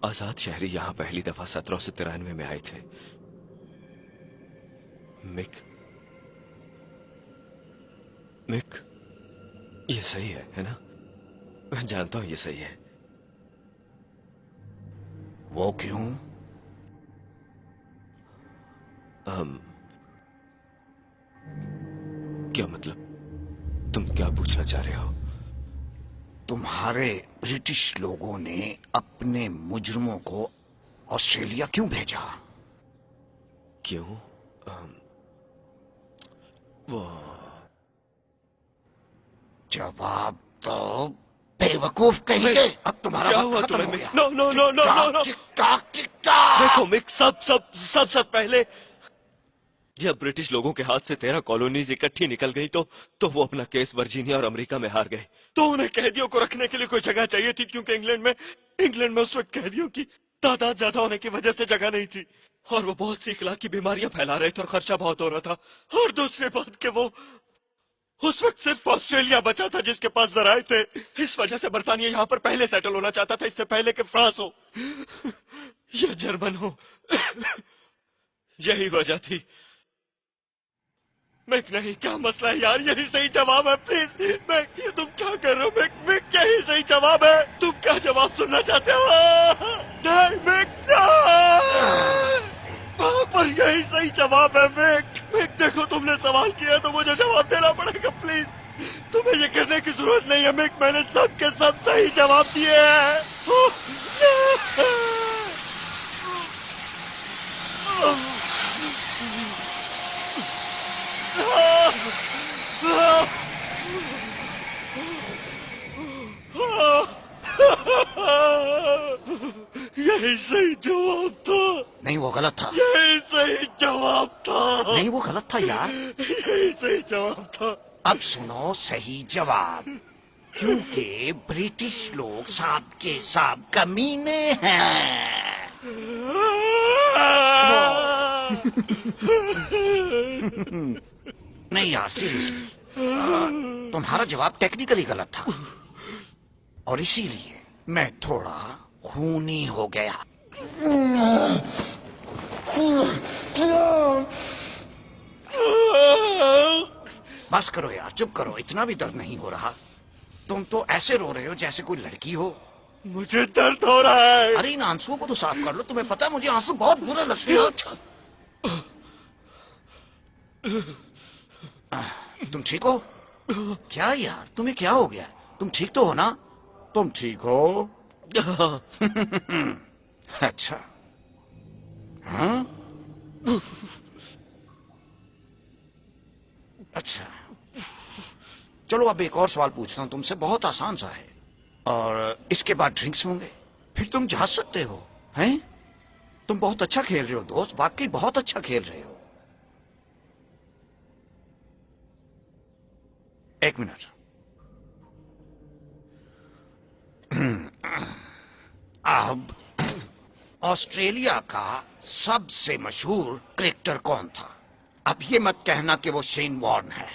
आजाद शहरी यहाँ पहली दफा 1793 में आए थे। मिक, ये सही है ना? मैं जानता हूं ये सही है। वो क्यों? क्या मतलब? तुम क्या पूछना चाह रहे हो? तुम्हारे ब्रिटिश लोगों ने अपने मुजरिमों को ऑस्ट्रेलिया क्यों भेजा? क्यों? वो जवाब तो बेवकूफ कहेंगे। अब तुम्हारा क्या वक्त हुआ खत्म हो तुम्हें? गया। No no no no no no. Tick tock. देखो मिक, सब पहले जब ब्रिटिश लोगों के हाथ से 13 कॉलोनीज इकट्ठी निकल गई, तो वो अपना केस वर्जीनिया और अमेरिका में हार गए। तो उन्हें कैदियों को रखने के लिए कोई जगह चाहिए थी, क्योंकि इंग्लैंड में उस वक्त कैदियों की तादाद ज्यादा होने की वजह से जगह नहीं थी। और वो बहुत सी इखलाकी बीमारियां फैला रहे थे और खर्चा बहुत हो रहा था। और दूसरी बात कि वो उस वक्त सिर्फ ऑस्ट्रेलिया बचा था जिसके पास जराए थे। इस वजह से बर्तानिया यहाँ पर पहले सेटल होना चाहता था, इससे पहले कि फ्रांस हो या जर्मन हो। यही वजह थी। मिक नहीं, क्या मसला है यार? यही सही जवाब है। प्लीज मिक, ये तुम क्या कर रहे हो? मिक यही सही जवाब है। तुम क्या जवाब सुनना चाहते हो? नहीं मिक, पर यही सही जवाब है। मिक देखो, तुमने सवाल किया तो मुझे जवाब देना पड़ेगा। प्लीज, तुम्हें ये करने की जरूरत नहीं है मिक। मैंने सब के सब सही जवाब दिए हैं। यही सही जवाब था। नहीं, वो गलत था। यही सही जवाब था। नहीं, वो गलत था यार। यही सही जवाब था। अब सुनो सही जवाब। क्योंकि ब्रिटिश लोग साब के साब कमीने हैं। नहीं यार, सीरियसली तुम्हारा जवाब टेक्निकली गलत था और इसीलिए मैं थोड़ा खूनी हो गया। बस करो यार, चुप करो। इतना भी दर्द नहीं हो रहा। तुम तो ऐसे रो रहे हो जैसे कोई लड़की हो। मुझे दर्द हो रहा है। अरे इन आंसुओं को तो साफ कर लो। तुम्हें पता है मुझे आंसू बहुत बुरे लगते हैं। तुम ठीक हो? क्या यार, तुम्हें क्या हो गया? तुम ठीक तो हो ना? तुम ठीक हो? अच्छा। हाँ? अच्छा। चलो अब एक और सवाल पूछता हूँ तुमसे, बहुत आसान सा है। और इसके बाद ड्रिंक्स होंगे, फिर तुम जा सकते हो। हैं? तुम बहुत अच्छा खेल रहे हो दोस्त, वाकई बहुत अच्छा खेल रहे हो। एक मिनट। अब ऑस्ट्रेलिया का सबसे मशहूर क्रिकेटर कौन था? अब ये मत कहना कि वो शेन वॉर्न है।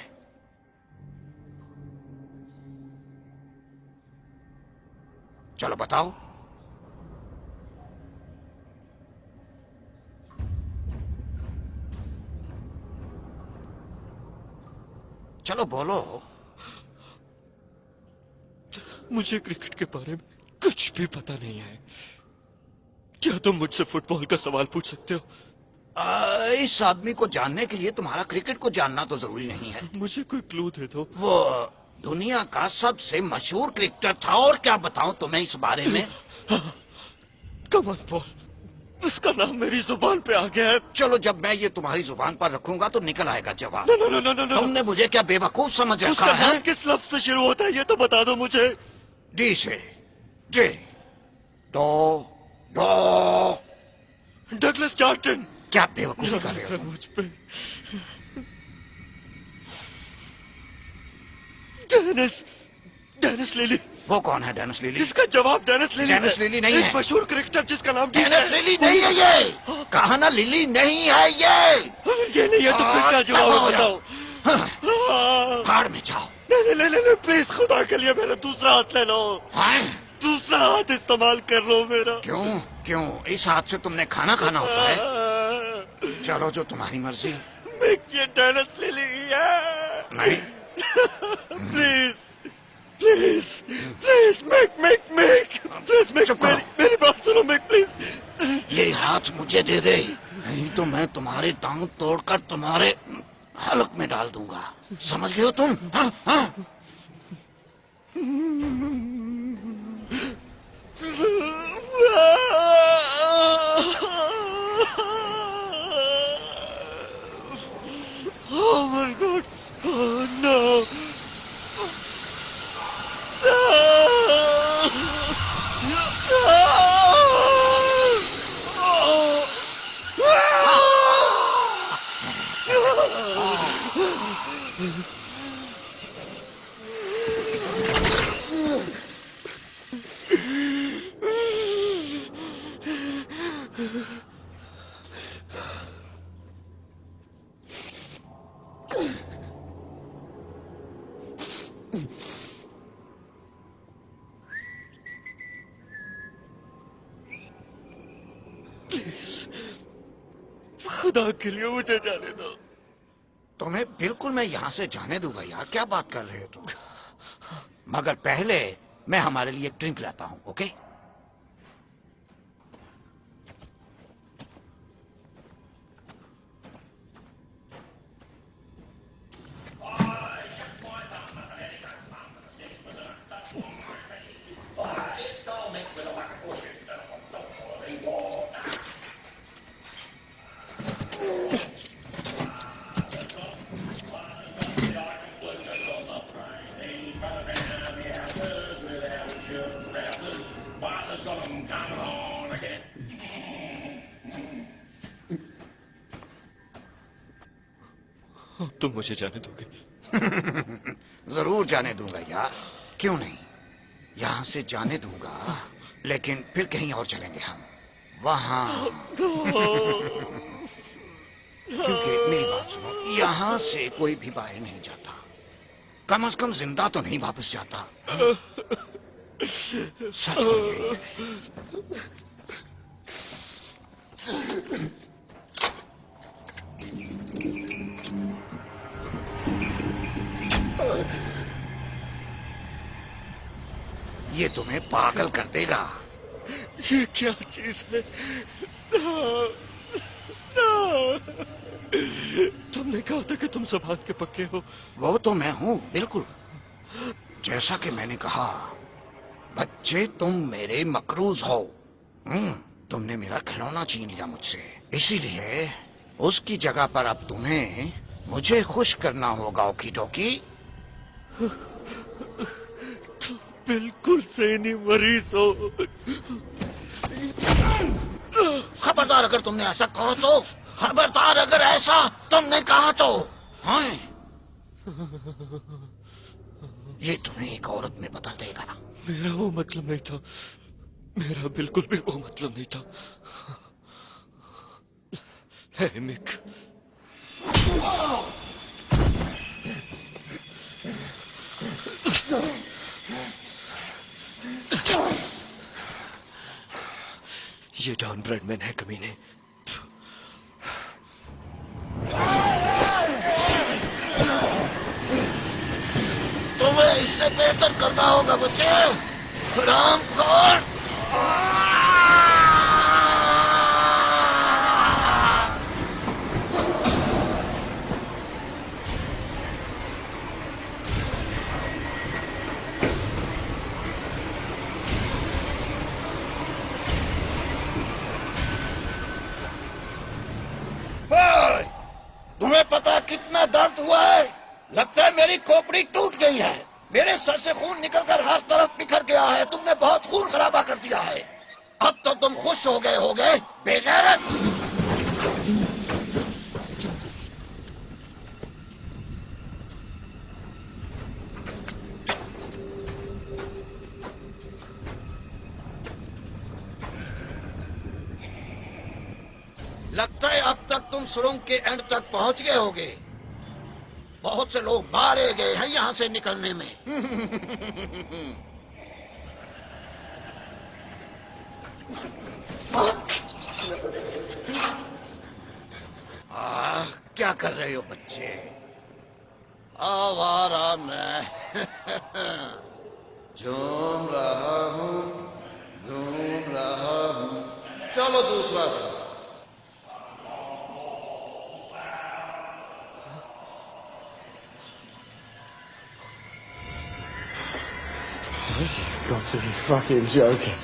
चलो बताओ। चलो बोलो। मुझे क्रिकेट के बारे में कुछ भी पता नहीं है। क्या तुम मुझसे फुटबॉल का सवाल पूछ सकते हो? इस आदमी को जानने के लिए तुम्हारा क्रिकेट को जानना तो जरूरी नहीं है। मुझे कोई क्लू दे दो। वो दुनिया का सबसे मशहूर क्रिकेटर था, और क्या बताऊं तुम्हें इस बारे में? कम ऑन पॉल, उसका नाम मेरी जुबान पे आ गया है। चलो जब मैं ये तुम्हारी जुबान पर रखूंगा तो निकल आएगा जवाब। नो, तुमने मुझे क्या बेवकूफ समझ रखा उसका है? नाम किस लफ्ज से शुरू होता है ये तो बता दो मुझे। डी से। जे। डो। डो। Douglas Charton. क्या बेवकूफी कर रहे हो तुम? मुझ पे। Dennis Lillee. वो कौन है डेनिस लिली? इसका जवाब डेनिस लिली। डेनिस लिली नहीं है। एक मशहूर क्रिकेटर जिसका नाम डेनिस लिली नहीं है ये। कहा ना लिली नहीं है ये। ये नहीं है तो फिर क्या जवाब है बताओ? फाड़ में जाओ। नहीं प्लीज, खुदा के लिए मेरा दूसरा हाथ ले लो। दूसरा हाथ इस्तेमाल कर लो मेरा। क्यों इस हाथ से तुमने खाना खाना होता है? चलो जो तुम्हारी मर्जी। ये डेनिस लिली है। नहीं। प्लीज मेरी बात सुनो मेक प्लीज। ये हाथ मुझे दे दे, नहीं तो मैं तुम्हारे टांग तोड़कर तुम्हारे हलक में डाल दूंगा। समझ गए हो तुम? हाँ? Oh my God! Oh no! खुदा के लिए मुझे जाने दो। तुम्हें बिल्कुल मैं यहाँ से जाने दूंगा यार, क्या बात कर रहे हो तुम? मगर पहले मैं हमारे लिए एक ड्रिंक लाता हूँ, ओके? तुम मुझे जाने दोगे? जरूर जाने दूंगा यार, क्यों नहीं? यहाँ से जाने दूंगा, लेकिन फिर कहीं और चलेंगे हम, वहां। क्योंकि मेरी बात सुनो, यहाँ से कोई भी बाहर नहीं जाता, कम से कम जिंदा तो नहीं वापस जाता। सच तो यही है। ये तुम्हें पागल कर देगा। ये क्या चीज है? तुमने कहा था कि तुम ज़बान के पक्के हो। वो तो मैं हूँ, बिल्कुल। जैसा कि मैंने कहा, बच्चे तुम मेरे मकरूज हो। तुमने मेरा खिलौना छीन लिया मुझसे, इसीलिए उसकी जगह पर अब तुम्हें मुझे खुश करना होगा, ओकी टोकी। तुम बिल्कुल ज़हनी मरीज हो। खबरदार अगर तुमने ऐसा कहा तो, खबरदार अगर ऐसा तुमने कहा तो। हाँ, ये तुम्हें एक औरत में बदल देगा ना। मेरा वो मतलब नहीं था, मेरा बिल्कुल भी वो मतलब नहीं था। हे मिक, ये डॉन ब्रेडमैन है कमीने। तुम्हें इससे बेहतर करना होगा बच्चे, हरामखोर। तुम्हें पता कितना दर्द हुआ है? लगता है मेरी खोपड़ी टूट गई है। मेरे सर से खून निकलकर हर तरफ बिखर गया है। तुमने बहुत खून खराबा कर दिया है। अब तो तुम खुश हो गए बेगैरत। लगता है अब तक तुम सुरंग के एंड तक पहुंच गए होगे। बहुत से लोग मारे गए हैं यहाँ से निकलने में। क्या कर रहे हो बच्चे? आवारा मैं झूम रहा हूँ, घूम रहा हूँ। चलो दूसरा सा। You've got to be fucking joking.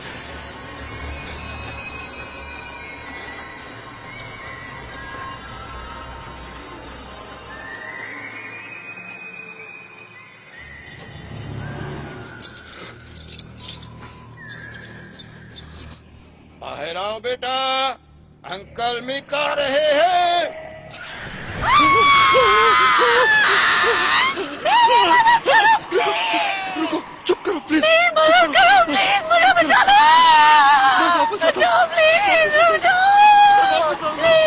बाहर आओ बेटा, अंकल मिक आ रहे हैं। रुको, चुप करो प्लीज। मदद करो प्लीज, मुझे बचा लो। बचाओ प्लीज, रुक जाओ प्लीज।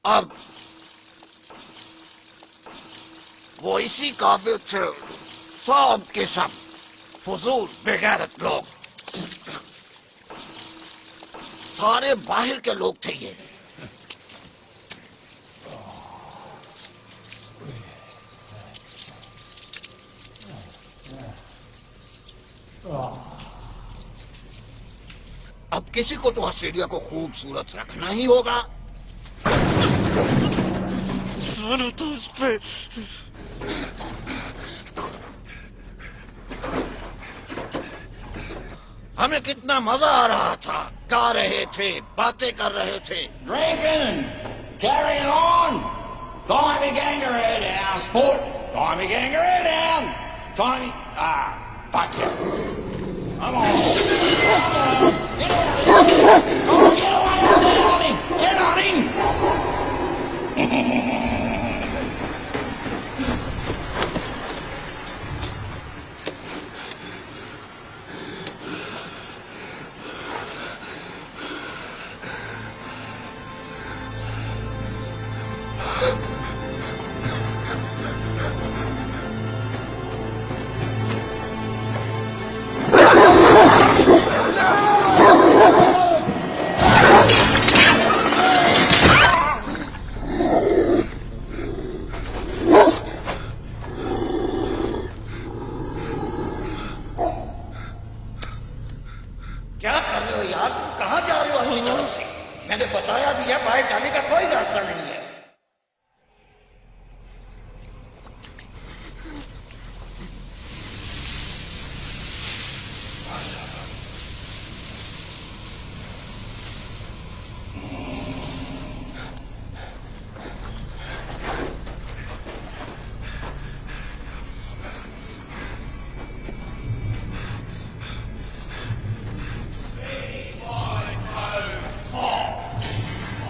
अब वो इसी काबिल थे, सब के सब फजूल बेगैरत लोग। सारे बाहर के लोग थे ये। अब किसी को तो ऑस्ट्रेलिया को खूबसूरत रखना ही होगा। तो उस पे हमें कितना मजा आ रहा था, गा रहे थे, बातें कर रहे थे। Drinking and carrying on. Time to gang her head down, sport. Time to gang her head down. Time. Fuck you. Come on. Get out of here. Come on, get away. Get on him. Get on him. अपनी तरफ से। मैंने बताया भी है बाहर जाने का कोई रास्ता नहीं है।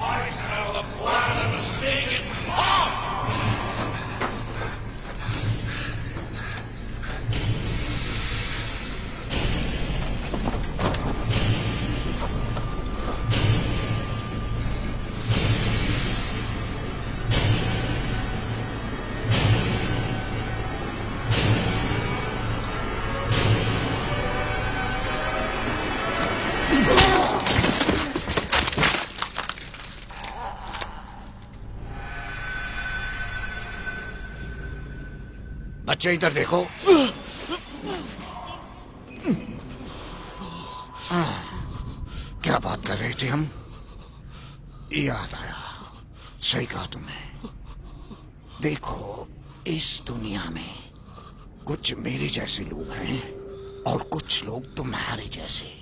I smell the blood of a stinking pop! बच्चे इधर देखो। क्या बात कर रहे थे हम? याद आया, सही कहा तुमने। देखो, इस दुनिया में कुछ मेरे जैसे लोग हैं और कुछ लोग तुम्हारे जैसे,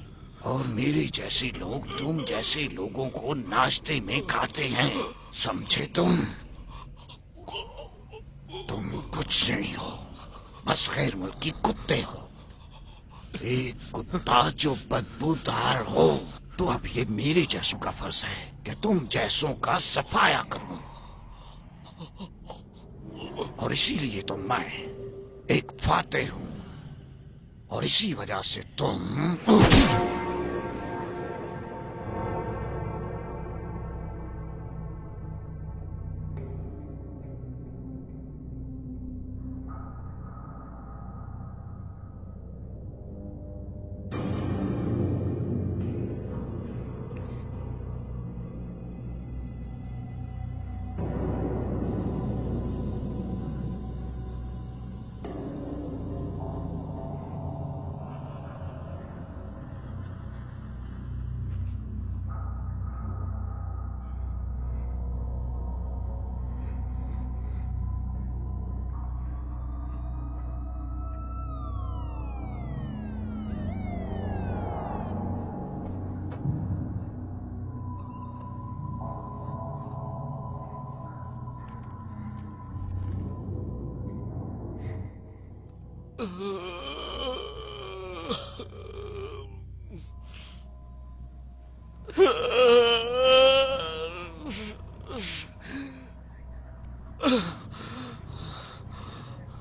और मेरे जैसे लोग तुम जैसे लोगों को नाश्ते में खाते हैं, समझे तुम? तुम कुछ नहीं हो, बस गैर मुल्की कुत्ते हो। एक कुत्ता जो बदबूदार हो, तो अब ये मेरे जैसों का फर्ज है कि तुम जैसों का सफाया करूं। और इसीलिए तो मैं एक फातेह हूं, और इसी वजह से तुम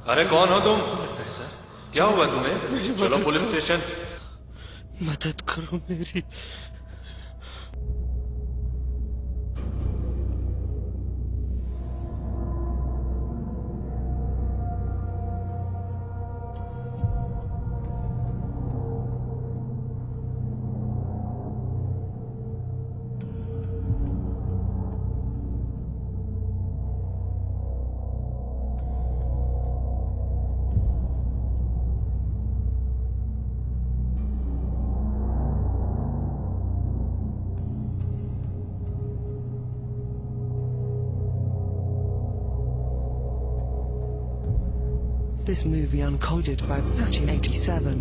अरे कौन हो तुम? क्या हुआ तुम्हें? चलो पुलिस स्टेशन। मदद करो मेरी। This movie uncoded by Patty 87.